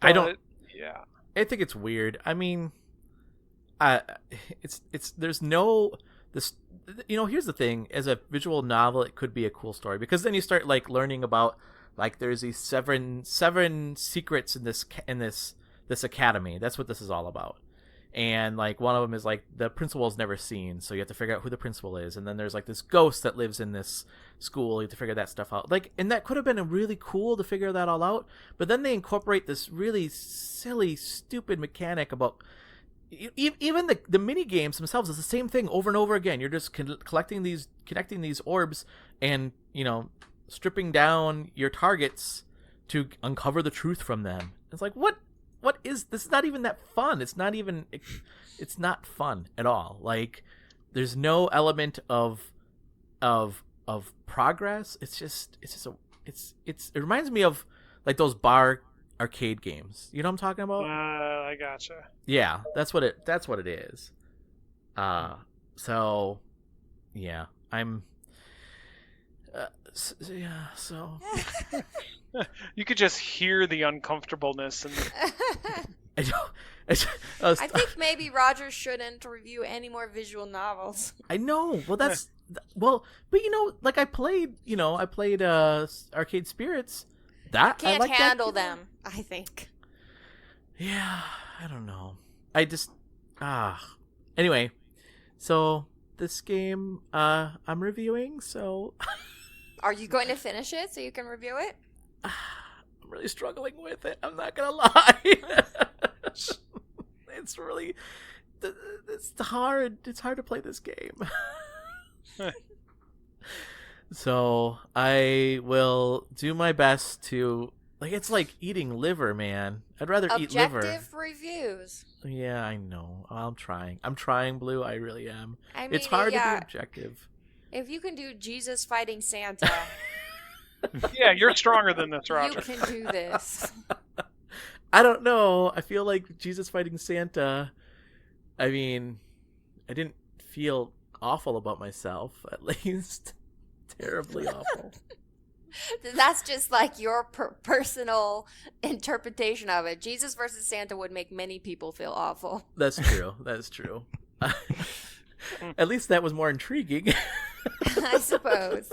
I don't. Yeah. I think it's weird. I mean, there's no this. Here's the thing. As a visual novel, it could be a cool story, because then you start like learning about like there's these seven secrets in this academy. That's what this is all about. And like one of them is like the principal is never seen, so you have to figure out who the principal is. And then there's like this ghost that lives in this school. You have to figure that stuff out. Like, and that could have been really cool to figure that all out. But then they incorporate this really silly, stupid mechanic about even the mini games themselves. It's the same thing over and over again. You're just connecting these orbs, and stripping down your targets to uncover the truth from them. It's like, what is this? Is not even that fun. It's not fun at all. Like, there's no element of progress. It reminds me of like those bar arcade games. You know what I'm talking about? I gotcha. Yeah, that's what it is. So yeah, I'm so You could just hear the uncomfortableness. I think maybe Roger shouldn't review any more visual novels. I know. Well, but like I played Arcade Spirits. That can't I like handle that, them, I think. Yeah, I don't know. I just anyway, so this game I'm reviewing, so Are you going to finish it so you can review it? I'm really struggling with it. I'm not gonna lie. It's really, it's hard. It's hard to play this game. So I will do my best to, like, it's like eating liver, man. I'd rather eat liver. Objective reviews. Yeah, I know. I'm trying, Blue. I really am. I mean, it's hard yeah, to be objective. If you can do Jesus fighting Santa, Yeah, you're stronger than this, Roger. you can do this. I don't know. I feel like Jesus fighting Santa. I mean, I didn't feel awful about myself, at least. Terribly awful. That's just like your personal interpretation of it. Jesus versus Santa would make many people feel awful. That's true. That's true. At least that was more intriguing. I suppose.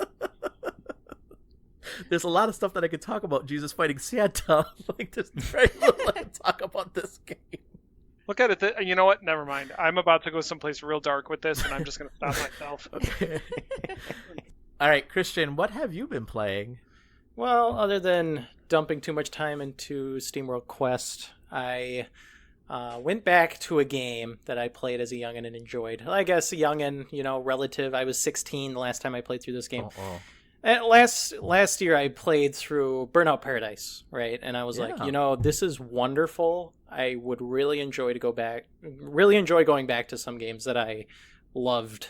There's a lot of stuff that I could talk about Jesus fighting Santa. Like, there's very little I can talk about this game. Look at it. You know what? Never mind. I'm about to go someplace real dark with this, and I'm just going to stop myself. Okay. All right, Christian, what have you been playing? Well, other than dumping too much time into SteamWorld Quest, I went back to a game that I played as a youngin' and enjoyed. I guess a youngin', relative. I was 16 the last time I played through this game. And last year I played through Burnout Paradise, right? And I was like, this is wonderful. I would really enjoy going back to some games that I loved,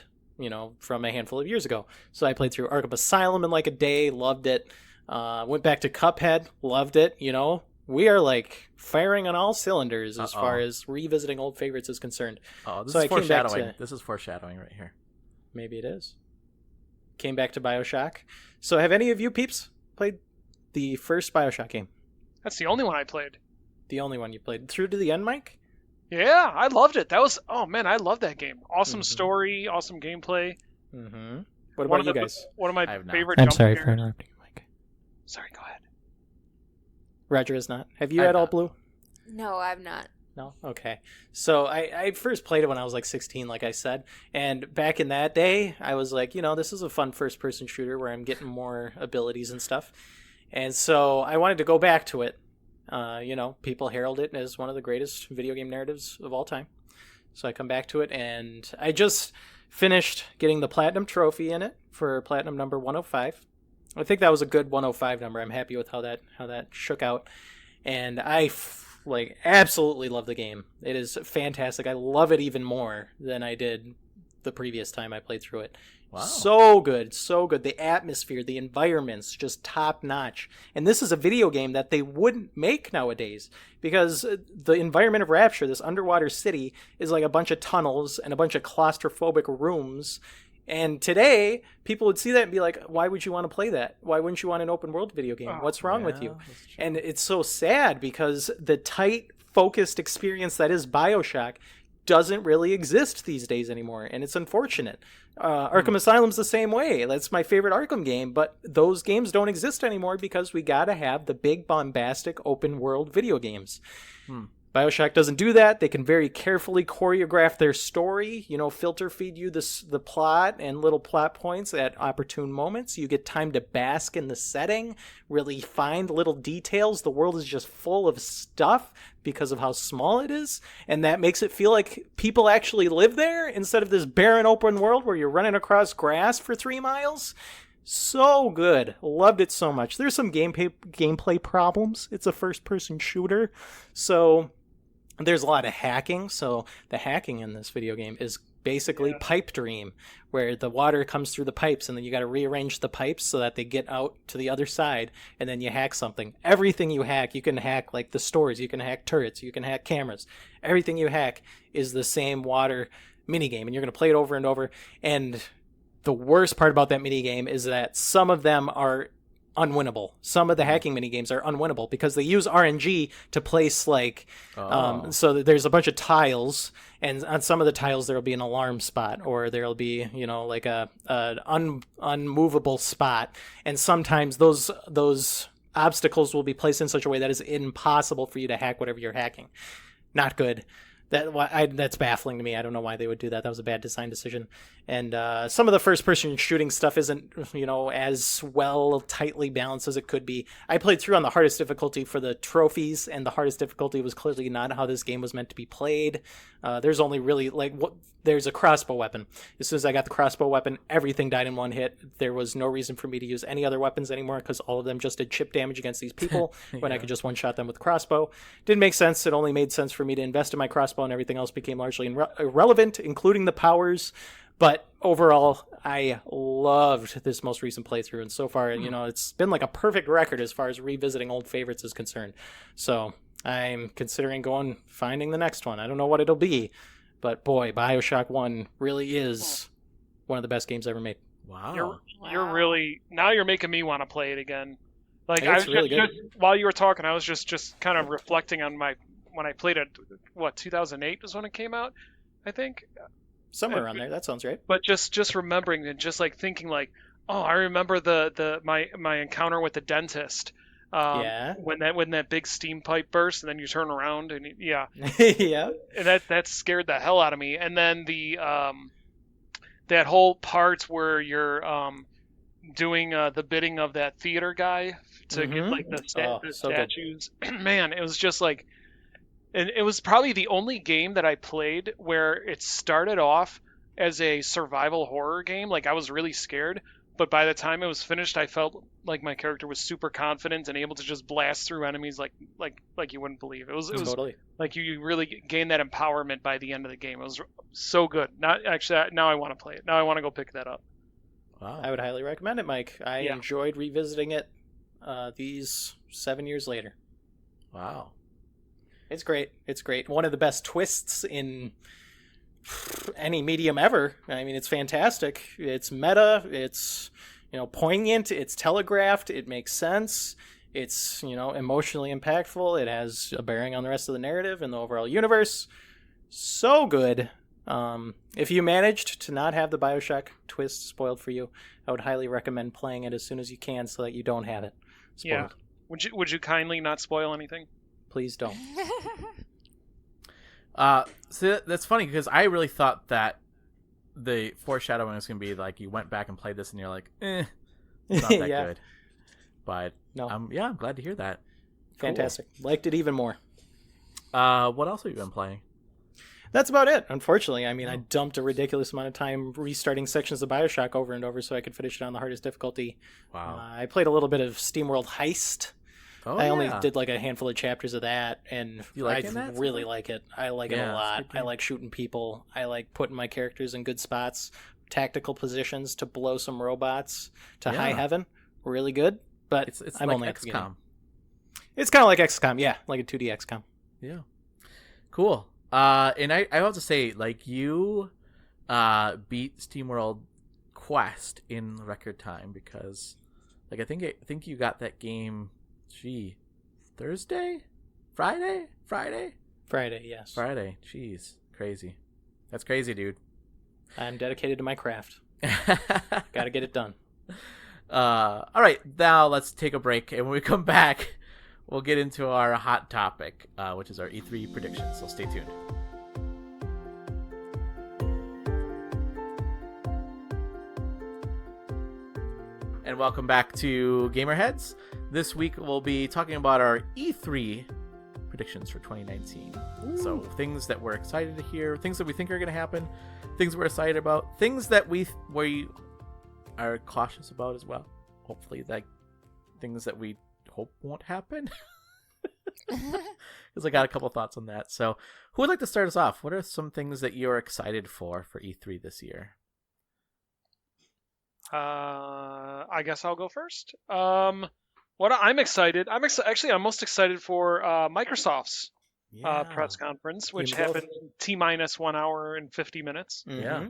from a handful of years ago. So I played through Arkham Asylum in like a day, loved it. Went back to Cuphead, loved it. We are like firing on all cylinders as far as revisiting old favorites is concerned. Oh, this is foreshadowing. This is foreshadowing right here. Maybe it is. Came back to BioShock. So have any of you peeps played the first BioShock game? That's the only one I played. The only one you played. Through to the end, Mike? Yeah, I loved it. I love that game. Awesome story, awesome gameplay. Mm-hmm. What about you guys? One of my favorite I'm jump sorry scares. for interrupting you, Mike. Sorry, go ahead. Roger is not. Have you at all, Blue? No, I've not. No? Okay. So I first played it when I was like 16, like I said. And back in that day, I was like, this is a fun first-person shooter where I'm getting more abilities and stuff. And so I wanted to go back to it. People herald it as one of the greatest video game narratives of all time. So I come back to it, and I just finished getting the Platinum Trophy in it for Platinum number 105. I think that was a good 105 number. I'm happy with how that shook out. And I absolutely love the game. It is fantastic. I love it even more than I did the previous time I played through it. Wow. So good. The atmosphere, the environments, just top notch. And this is a video game that they wouldn't make nowadays because the environment of Rapture, this underwater city, is like a bunch of tunnels and a bunch of claustrophobic rooms. And today, people would see that and be like, why would you want to play that? Why wouldn't you want an open world video game? What's wrong with you? And it's so sad because the tight, focused experience that is BioShock doesn't really exist these days anymore. And it's unfortunate. Arkham Asylum's the same way. That's my favorite Arkham game. But those games don't exist anymore because we got to have the big, bombastic, open world video games. BioShock doesn't do that. They can very carefully choreograph their story, filter feed you the plot and little plot points at opportune moments. You get time to bask in the setting, really find little details. The world is just full of stuff because of how small it is, and that makes it feel like people actually live there instead of this barren open world where you're running across grass for 3 miles. So good. Loved it so much. There's some gameplay problems. It's a first-person shooter, so there's a lot of hacking. So the hacking in this video game is basically Pipe Dream, where the water comes through the pipes and then you got to rearrange the pipes so that they get out to the other side, and then you hack something. Everything you can hack, like the stores, you can hack turrets, you can hack cameras. Everything you hack is the same water minigame, and you're going to play it over and over. And the worst part about that minigame is that some of them are unwinnable. Some of the hacking minigames are unwinnable because they use RNG to place so there's a bunch of tiles, and on some of the tiles there'll be an alarm spot, or there'll be an unmovable spot, and sometimes those obstacles will be placed in such a way that is impossible for you to hack whatever you're hacking. Not good. That's baffling to me. I don't know why they would do that. That was a bad design decision. And some of the first-person shooting stuff isn't, as well tightly balanced as it could be. I played through on the hardest difficulty for the trophies, and the hardest difficulty was clearly not how this game was meant to be played. There's only really, there's a crossbow weapon. As soon as I got the crossbow weapon, everything died in one hit. There was no reason for me to use any other weapons anymore because all of them just did chip damage against these people when I could just one-shot them with crossbow. Didn't make sense. It only made sense for me to invest in my crossbow, and everything else became largely irrelevant, including the powers. But overall, I loved this most recent playthrough, and so far, it's been like a perfect record as far as revisiting old favorites is concerned. So I'm considering finding the next one. I don't know what it'll be, but boy, BioShock 1 really is one of the best games ever made. Wow. You're really, now you're making me want to play it again. Like, It's I was really good. while you were talking, I was just kind of reflecting on when I played it, 2008 was when it came out, I think. Somewhere around there. That sounds right. But just remembering and just like thinking like, oh, I remember my encounter with the dentist. When that big steam pipe burst and then you turn around and Yeah. and that scared the hell out of me. And then that whole part where you're doing the bidding of that theater guy to get like the statues. Man, it was just like. And it was probably the only game that I played where it started off as a survival horror game. Like, I was really scared, but by the time it was finished, I felt like my character was super confident and able to just blast through enemies like you wouldn't believe. It was Totally. like you really gained that empowerment by the end of the game. It was so good. Now I want to play it. Now I want to go pick that up. Wow. I would highly recommend it, Mike. I enjoyed revisiting it these 7 years later. Wow. It's great. It's great. One of the best twists in any medium ever. I mean, it's fantastic. It's meta. It's, poignant. It's telegraphed. It makes sense. It's, emotionally impactful. It has a bearing on the rest of the narrative and the overall universe. So good. If you managed to not have the BioShock twist spoiled for you, I would highly recommend playing it as soon as you can so that you don't have it spoiled. Yeah. Would you kindly not spoil anything? Please don't. So that's funny because I really thought that the foreshadowing was going to be like you went back and played this and you're like, it's not that good. But no. I'm glad to hear that. Fantastic. Cool. Liked it even more. What else have you been playing? That's about it, unfortunately. I mean, I dumped a ridiculous amount of time restarting sections of BioShock over and over so I could finish it on the hardest difficulty. Wow. I played a little bit of SteamWorld Heist. Oh, I only did like a handful of chapters of that, and I really like it. I like it a lot. I like shooting people. I like putting my characters in good spots, tactical positions to blow some robots to high heaven. Really good, but I'm like only XCOM. It's kind of like XCOM, yeah, like a 2D XCOM. Yeah, cool. And I have to say, like, you beat SteamWorld Quest in record time because, like, I think you got that game. Thursday? Friday, yes. Friday. Jeez. Crazy. That's crazy, dude. I'm dedicated to my craft. Gotta get it done. All right, now let's take a break, and when we come back, we'll get into our hot topic, which is our E3 predictions, so stay tuned. And welcome back to GamerHeads. This week we'll be talking about our E3 predictions for 2019. Ooh. So things that we're excited to hear, things that we think are going to happen, things we're excited about, things that we are cautious about as well. Hopefully, like things that we hope won't happen. Because I got a couple thoughts on that. So who would like to start us off? What are some things that you're excited for E3 this year? I guess I'll go first. What I'm excited. I'm most excited for Microsoft's press conference, which happened T-minus 1 hour and 50 minutes. Yeah.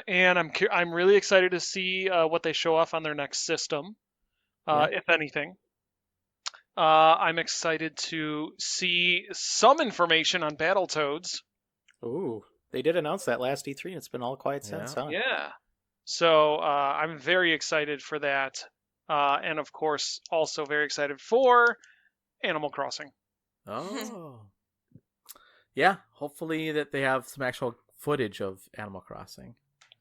And I'm really excited to see what they show off on their next system, if anything. I'm excited to see some information on Battletoads. Ooh, they did announce that last E3, and it's been all quiet since. Huh? Yeah. So I'm very excited for that. And of course, also very excited for Animal Crossing. Oh. Yeah, hopefully that they have some actual footage of Animal Crossing.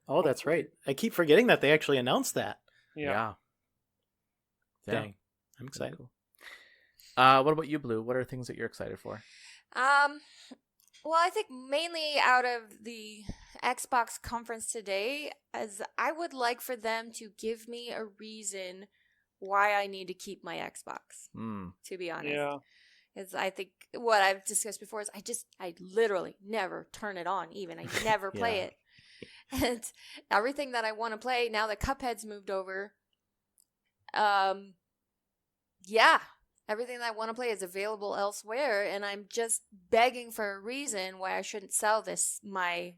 Oh, that's right. I keep forgetting that they actually announced that. Yeah. Dang. I'm excited. Cool. What about you, Blue? What are things that you're excited for? Well, I think mainly out of the Xbox conference today, as I would like for them to give me a reason why I need to keep my Xbox. To be honest, Yeah. because I think what I've discussed before is I literally never turn it on. Even I never play it, and everything that I want to play now that Cuphead's moved over, everything that I want to play is available elsewhere, and I'm just begging for a reason why I shouldn't sell this my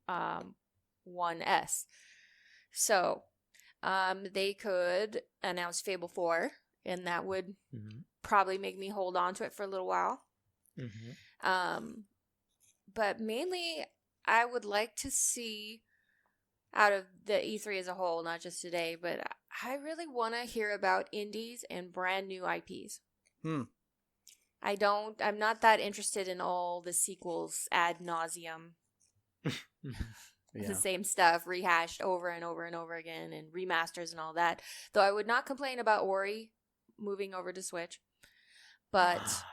1S. So, they could announce Fable 4, and that would probably make me hold on to it for a little while. But mainly, I would like to see out of the E3 as a whole, not just today, but I really want to hear about indies and brand new IPs. I'm not that interested in all the sequels ad nauseum. The same stuff rehashed over and over and over again, and remasters and all that. Though I would not complain about Ori moving over to Switch. But,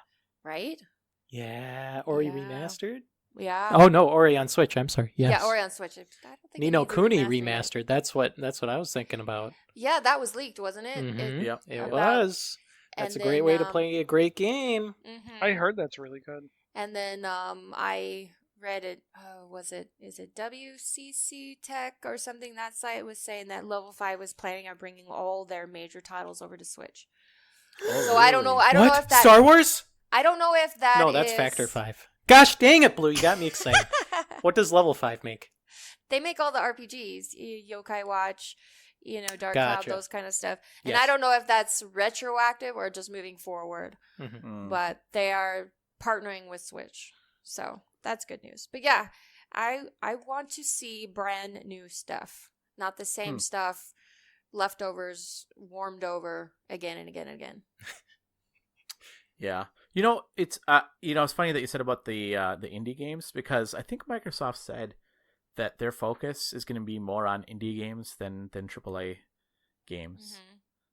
right? Yeah, Ori remastered? Yeah. Oh no, Ori on Switch. I'm sorry. Yes. Yeah, Ori on Switch. I don't think Ni no Kuni remastered. That's what I was thinking about. Yeah, that was leaked, wasn't it? It was. That's a great way to play a great game. I heard that's really good. And then I read it. Is it WCC Tech or something? That site was saying that Level 5 was planning on bringing all their major titles over to Switch. So I don't know. I don't know if that Star Wars. I don't know if that. No, that's Factor 5. Gosh dang it, Blue! You got me excited. What does Level 5 make? They make all the RPGs, Yokai Watch, Dark Cloud, those kind of stuff. And I don't know if that's retroactive or just moving forward. But they are partnering with Switch, so that's good news. But yeah, I want to see brand new stuff, not the same stuff, leftovers warmed over again and again and again. Yeah. It's it's funny that you said about the indie games, because I think Microsoft said that their focus is going to be more on indie games than AAA games.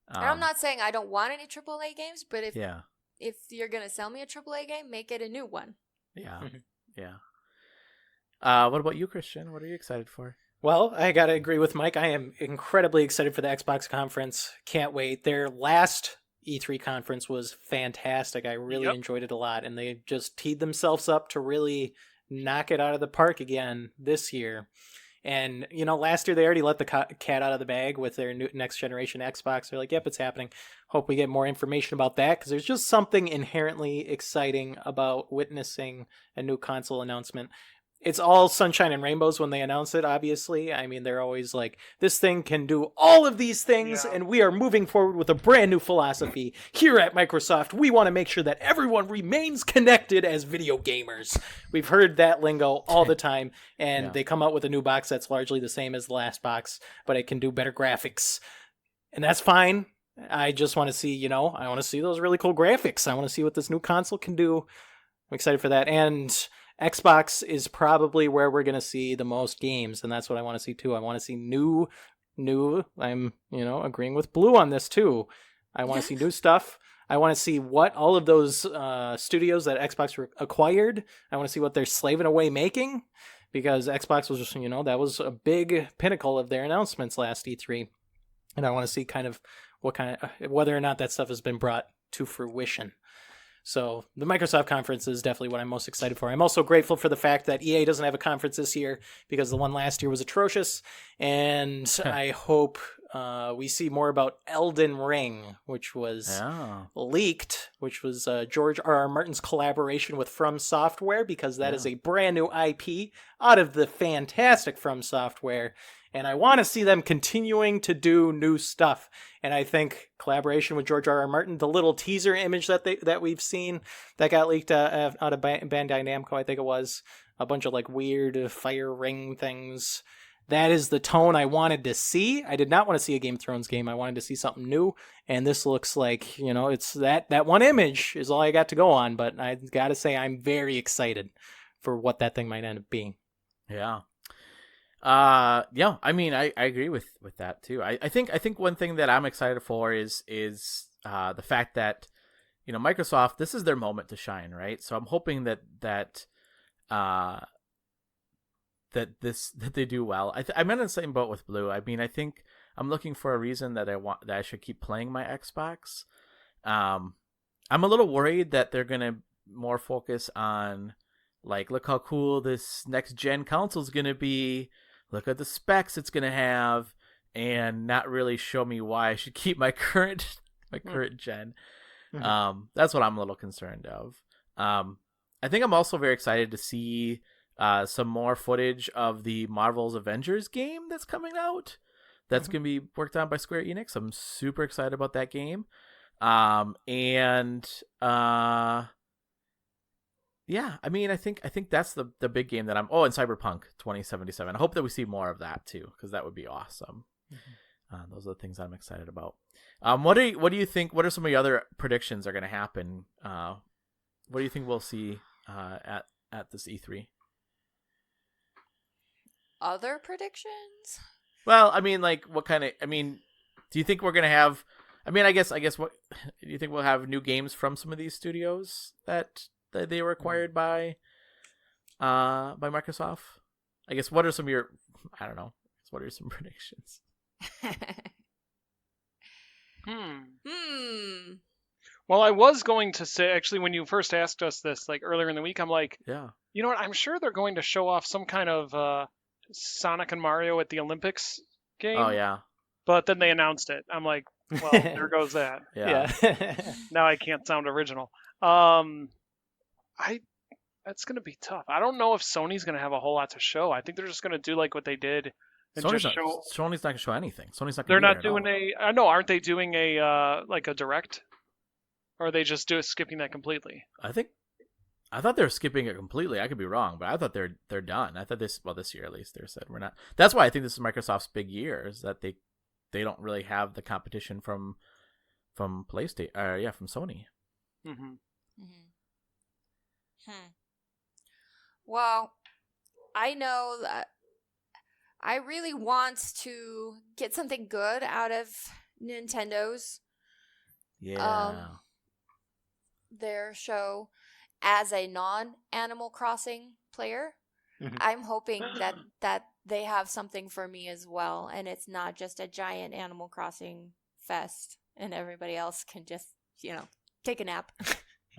And I'm not saying I don't want any AAA games, but if you're going to sell me a AAA game, make it a new one. Yeah. What about you, Christian? What are you excited for? Well, I got to agree with Mike. I am incredibly excited for the Xbox conference. Can't wait. Their last E3 conference was fantastic. I really enjoyed it a lot, and they just teed themselves up to really knock it out of the park again this year. And, last year they already let the cat out of the bag with their new next generation Xbox. They're like, yep, it's happening. Hope we get more information about that, because there's just something inherently exciting about witnessing a new console announcement. It's all sunshine and rainbows when they announce it, obviously. I mean, they're always like, this thing can do all of these things, and we are moving forward with a brand new philosophy. Here at Microsoft, we want to make sure that everyone remains connected as video gamers. We've heard that lingo all the time, and they come out with a new box that's largely the same as the last box, but it can do better graphics. And that's fine. I just want to see, I want to see those really cool graphics. I want to see what this new console can do. I'm excited for that. And Xbox is probably where we're going to see the most games, and that's what I want to see too. I want to see new. I'm, agreeing with Blue on this too. I want to see new stuff. I want to see what all of those studios that Xbox acquired, I want to see what they're slaving away making, because Xbox was just, that was a big pinnacle of their announcements last E3. And I want to see whether or not that stuff has been brought to fruition. So the Microsoft conference is definitely what I'm most excited for. I'm also grateful for the fact that EA doesn't have a conference this year, because the one last year was atrocious. And I hope we see more about Elden Ring, which was leaked, which was George R.R. Martin's collaboration with From Software, because that is a brand new IP out of the fantastic From Software. And I want to see them continuing to do new stuff. And I think collaboration with George R.R. Martin, the little teaser image that we've seen that got leaked out of Bandai Namco, I think it was, a bunch of like weird fire ring things. That is the tone I wanted to see. I did not want to see a Game of Thrones game. I wanted to see something new. And this looks like, it's that one image is all I got to go on. But I got to say, I'm very excited for what that thing might end up being. Yeah. Yeah, I mean, I agree with that too. I think one thing that I'm excited for is the fact that, you know, Microsoft, this is their moment to shine, right? So I'm hoping that that they do well. I'm in the same boat with Blue. I mean, I think I'm looking for a reason that I should keep playing my Xbox. I'm a little worried that they're gonna more focus on, like, look how cool this next gen console is gonna be. Look at the specs it's gonna have, and not really show me why I should keep my current gen. That's what I'm a little concerned of. I think I'm also very excited to see some more footage of the Marvel's Avengers game that's coming out. That's gonna be worked on by Square Enix. I'm super excited about that game. Yeah, I mean, I think that's the big game that I'm. Oh, and Cyberpunk 2077. I hope that we see more of that too, because that would be awesome. Those are the things I'm excited about. What do you think? What are some of the other predictions are going to happen? What do you think we'll see at this E3? Other predictions? Well, I mean, like, what kind of? I mean, do you think we're going to have? I mean, I guess what do you think we'll have new games from some of these studios that they were acquired by Microsoft? I guess what are some of your, I don't know, what are some predictions? Well, I was going to say, actually, when you first asked us this, like earlier in the week, I'm like, yeah, you know what? I'm sure they're going to show off some kind of Sonic and Mario at the Olympics game. Oh yeah. But then they announced it. I'm like, well, there goes that. Yeah. Now I can't sound original. That's gonna be tough. I don't know if Sony's gonna have a whole lot to show. I think they're just gonna do like what they did and Sony's just show. Sony's not gonna show anything. Sony's not. They're Gonna not doing a. No, aren't they doing a like a direct? Or are they just skipping that completely? I thought they were skipping it completely. I could be wrong, but I thought they're done. I thought this year at least they said we're not. That's why I think this is Microsoft's big year, is that they don't really have the competition from PlayStation. From Sony. Well, I know that I really want to get something good out of Nintendo's their show as a non-Animal Crossing player. I'm hoping that they have something for me as well, and it's not just a giant Animal Crossing fest and everybody else can just, take a nap.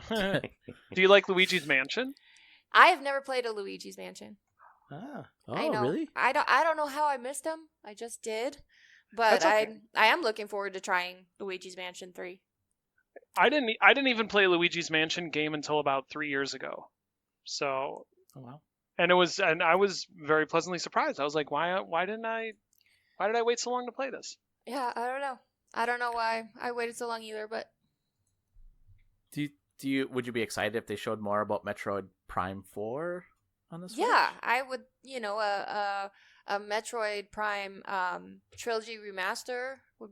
Do you like Luigi's Mansion? I have never played a Luigi's Mansion. Oh, I know. Really? I don't know how I missed him. I just did. But okay. I am looking forward to trying Luigi's Mansion 3. I didn't even play Luigi's Mansion game until about 3 years ago. So, oh wow. And I was very pleasantly surprised. I was like, why did I wait so long to play this? Yeah, I don't know. I don't know why I waited so long either, but would you be excited if they showed more about Metroid Prime 4 on this? Yeah, I would, a Metroid Prime trilogy remaster would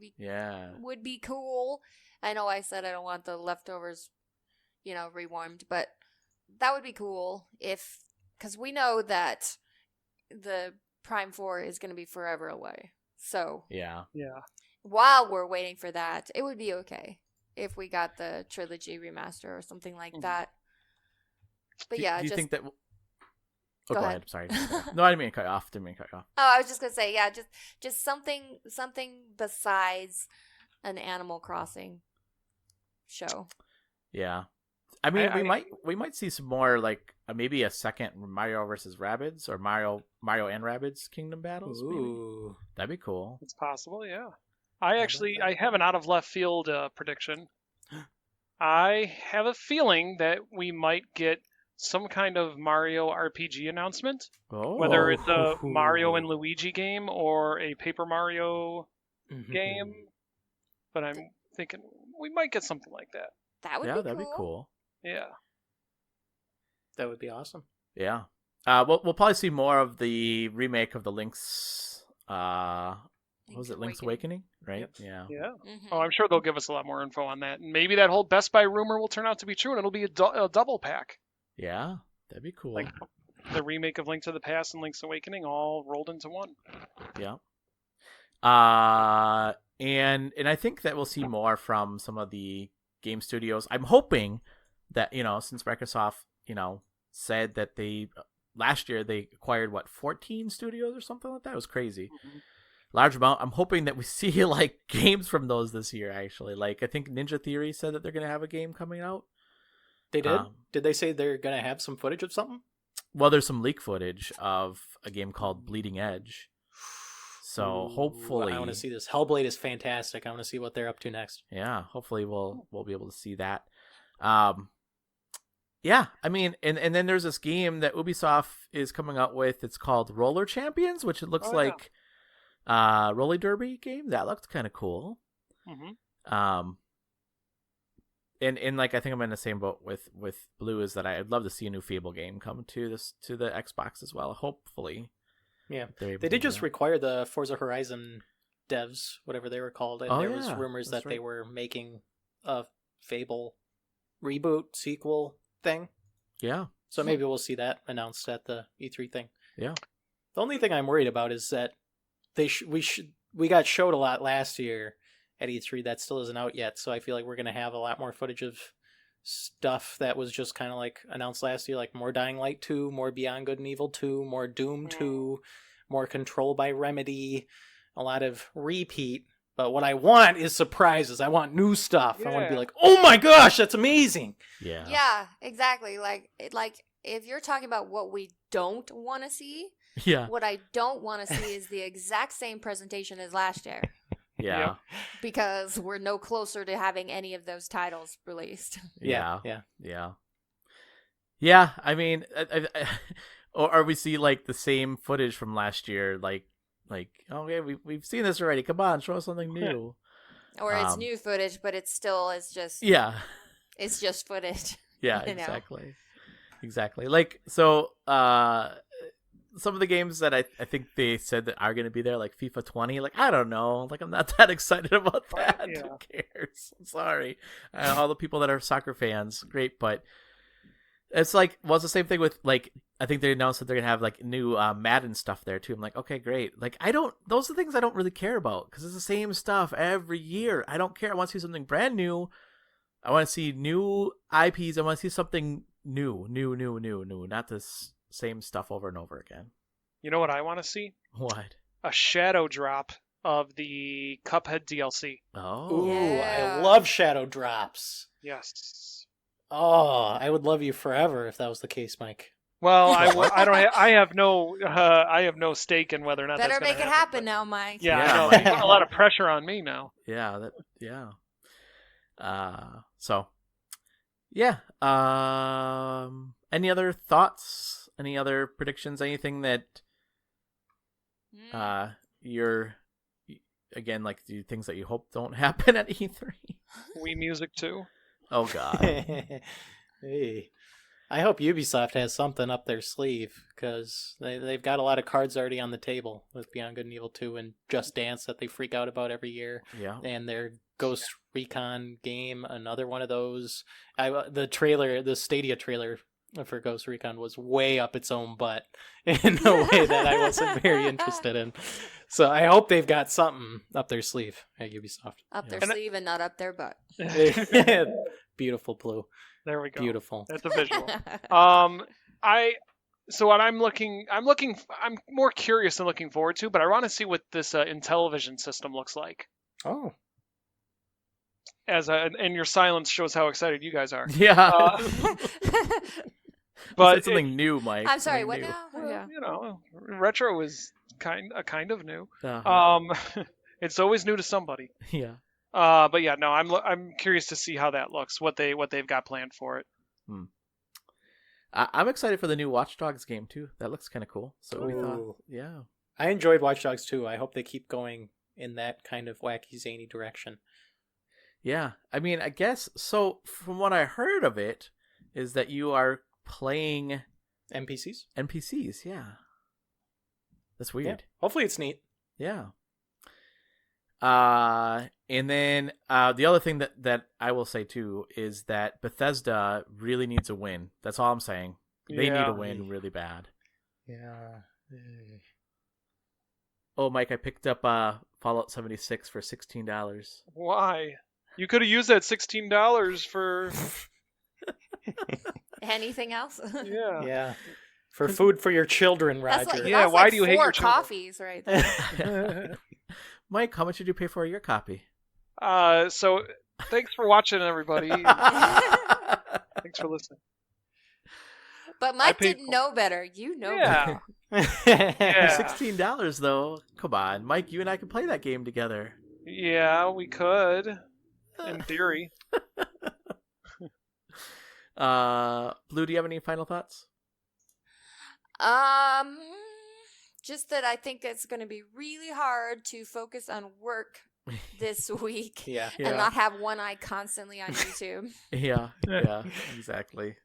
be cool. I know I said I don't want the leftovers, rewarmed, but that would be cool because we know that the Prime 4 is going to be forever away. So yeah. While we're waiting for that, it would be okay if we got the trilogy remaster or something like that. But do you think that? Go ahead. Sorry. No, I didn't mean to cut you off. Oh, I was just gonna say, yeah, just something besides an Animal Crossing show. Yeah, I mean, we might see some more, like maybe a second Mario versus Rabbids or Mario and Rabbids Kingdom battles. Ooh, maybe. That'd be cool. It's possible, yeah. I have an out of left field prediction. I have a feeling that we might get some kind of Mario RPG announcement, whether it's a Mario and Luigi game or a Paper Mario game. But I'm thinking we might get something like that. That would that'd be cool. Yeah, that would be awesome. Yeah. We'll probably see more of the remake of the Link's. What was it, Link's Awakening? Right? Yep. Yeah. Mm-hmm. Oh, I'm sure they'll give us a lot more info on that. And maybe that whole Best Buy rumor will turn out to be true, and it'll be a double pack. Yeah, that'd be cool. Like the remake of Link to the Past and Link's Awakening all rolled into one. Yeah. And I think that we'll see more from some of the game studios. I'm hoping that, since Microsoft, said that they last year they acquired 14 studios or something like that. It was crazy. Mm-hmm. Large amount. I'm hoping that we see like games from those this year actually. Like I think Ninja Theory said that they're going to have a game coming out. They did? Did they say they're going to have some footage of something? Well, there's some leak footage of a game called Bleeding Edge. So hopefully, I want to see this. Hellblade is fantastic. I want to see what they're up to next. Yeah, hopefully we'll be able to see that. Yeah, I mean, and then there's this game that Ubisoft is coming out with. It's called Roller Champions, which it looks like roller derby game. That looks kind of cool. Mm-hmm. And like I think I'm in the same boat with Blue, is that I'd love to see a new Fable game come to the Xbox as well. Hopefully. Yeah, they did just require the Forza Horizon devs, whatever they were called, and there was rumors that they were making a Fable reboot sequel thing. Yeah, so maybe we'll see that announced at the E3 thing. Yeah, the only thing I'm worried about is that we got showed a lot last year at E3 that still isn't out yet, so I feel like we're gonna have a lot more footage of stuff that was just kind of like announced last year, like more Dying Light 2, more Beyond Good and Evil 2, more Doom 2, more Control by Remedy, a lot of repeat. But what I want is surprises. I want new stuff. I want to be like, oh my gosh, that's amazing. Yeah, exactly. Like if you're talking about what we don't want to see, what I don't want to see is the exact same presentation as last year. Yeah. Because we're no closer to having any of those titles released. Yeah. I mean, or we see like the same footage from last year, like oh yeah, we've seen this already. Come on, show us something new. Or it's new footage, but it's just it's just footage. Yeah, exactly. Like so, some of the games that I think they said that are going to be there, like FIFA 20, like, I don't know. Like, I'm not that excited about that. Yeah. Who cares? I'm sorry. All the people that are soccer fans, great. But it's like, well, it's the same thing with, like, I think they announced that they're going to have, like, new Madden stuff there, too. I'm like, okay, great. Like, those are things I don't really care about because it's the same stuff every year. I don't care. I want to see something brand new. I want to see new IPs. I want to see something new. Not this same stuff over and over again. You know what I want to see? What? A shadow drop of the Cuphead DLC. Oh. Ooh, I love shadow drops. Yes. Oh, I would love you forever if that was the case, Mike. Well, I have no stake in whether or not better that's make it happen now, Mike. Yeah, I know. There's a lot of pressure on me now. Yeah, so yeah. Any other thoughts? Any other predictions? Anything that you're again like the things that you hope don't happen at E3? Wii Music 2. Oh God. Hey, I hope Ubisoft has something up their sleeve because they've got a lot of cards already on the table with Beyond Good and Evil 2 and Just Dance that they freak out about every year. Yeah, and their Ghost Recon game, another one of those. The Stadia trailer for Ghost Recon was way up its own butt in a way that I wasn't very interested in. So I hope they've got something up their sleeve at Ubisoft. Up their sleeve and not up their butt. Beautiful, Blue. There we go. Beautiful. That's a visual. I'm more curious than looking forward to, but I want to see what this Intellivision system looks like. Oh. And your silence shows how excited you guys are. Yeah. But it's something new, Mike. I'm sorry, what new. now? Well, you know, retro is kind of new. Uh-huh. It's always new to somebody. Yeah. But yeah, no, I'm curious to see how that looks, what they've got planned for it. I'm excited for the new Watch Dogs game too. That looks kind of cool. So we thought, yeah. I enjoyed Watch Dogs too. I hope they keep going in that kind of wacky, zany direction. Yeah, I mean, I guess so. From what I heard of it, is that you are playing NPCs. Yeah, that's weird. Yeah. Hopefully, it's neat. Yeah. And then the other thing that I will say too is that Bethesda really needs a win. That's all I'm saying. They need a win really bad. Yeah. Oh, Mike, I picked up Fallout 76 for $16. Why? You could have used that $16 for Anything else? yeah. Yeah. For food for your children, That's Roger. like, Yeah, that's why like do you hate 4 your children? coffees right there. Mike, how much did you pay for your copy? So thanks for watching, everybody. Thanks for listening. But Mike paid didn't know better. You know Yeah. better. Yeah. $16 though. Come on, Mike. You and I can play that game together. Yeah, we could. In theory. Blue, do you have any final thoughts? Just that I think it's going to be really hard to focus on work this week Yeah. and not have one eye constantly on YouTube. Yeah, exactly.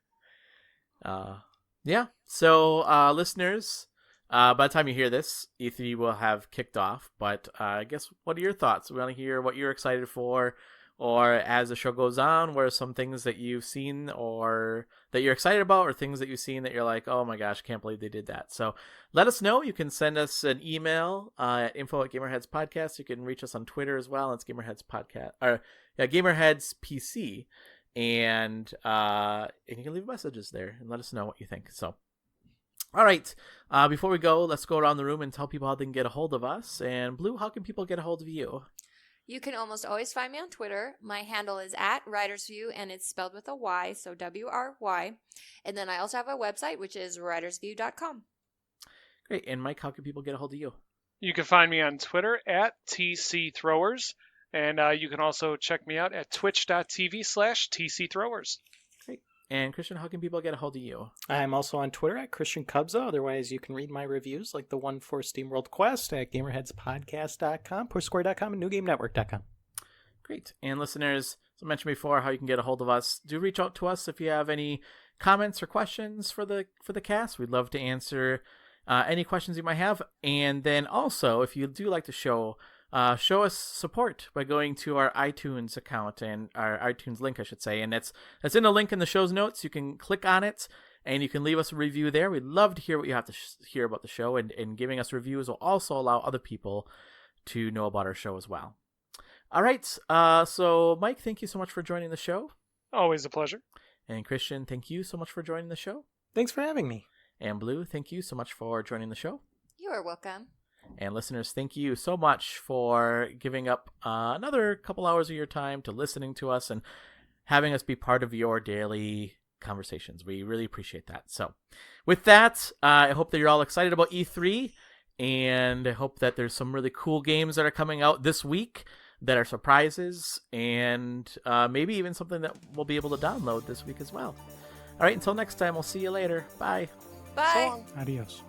Yeah. So, listeners, by the time you hear this, E3 will have kicked off. But I guess, what are your thoughts? We want to hear what you're excited for, or as the show goes on, what are some things that you've seen or that you're excited about, or things that you've seen that you're like, oh my gosh, can't believe they did that. So let us know. You can send us an email at info@GamerHeads.podcast. You can reach us on Twitter as well. It's GamerHeads Podcast, or GamerHeads PC. And you can leave messages there and let us know what you think. So, all right. Before we go, let's go around the room and tell people how they can get a hold of us. And Blue, how can people get a hold of you? You can almost always find me on Twitter. My handle is @WritersView, and it's spelled with a Y, so WRY. And then I also have a website, which is writersview.com. Great. And Mike, how can people get a hold of you? You can find me on Twitter @TCThrowers. And you can also check me out at twitch.tv/TCThrowers. Great. And Christian, how can people get a hold of you? I'm also on Twitter @ChristianCubza. Otherwise, you can read my reviews, like the one for SteamWorld Quest, at GamerHeadsPodcast.com, PushSquare.com, and NewGameNetwork.com. Great. And listeners, as I mentioned before, how you can get a hold of us. Do reach out to us if you have any comments or questions for the cast. We'd love to answer any questions you might have. And then also, if you do like the show, show us support by going to our iTunes account, and our iTunes link, I should say. And that's in a link in the show's notes. You can click on it and you can leave us a review there. We'd love to hear what you have to hear about the show, and giving us reviews will also allow other people to know about our show as well. All right. So Mike, thank you so much for joining the show. Always a pleasure. And Christian, thank you so much for joining the show. Thanks for having me. And Blue, thank you so much for joining the show. You are welcome. And listeners, thank you so much for giving up another couple hours of your time to listening to us and having us be part of your daily conversations. We really appreciate that. So with that, I hope that you're all excited about E3, and I hope that there's some really cool games that are coming out this week that are surprises, and maybe even something that we'll be able to download this week as well. All right, until next time, we'll see you later. Bye. Bye. Adios.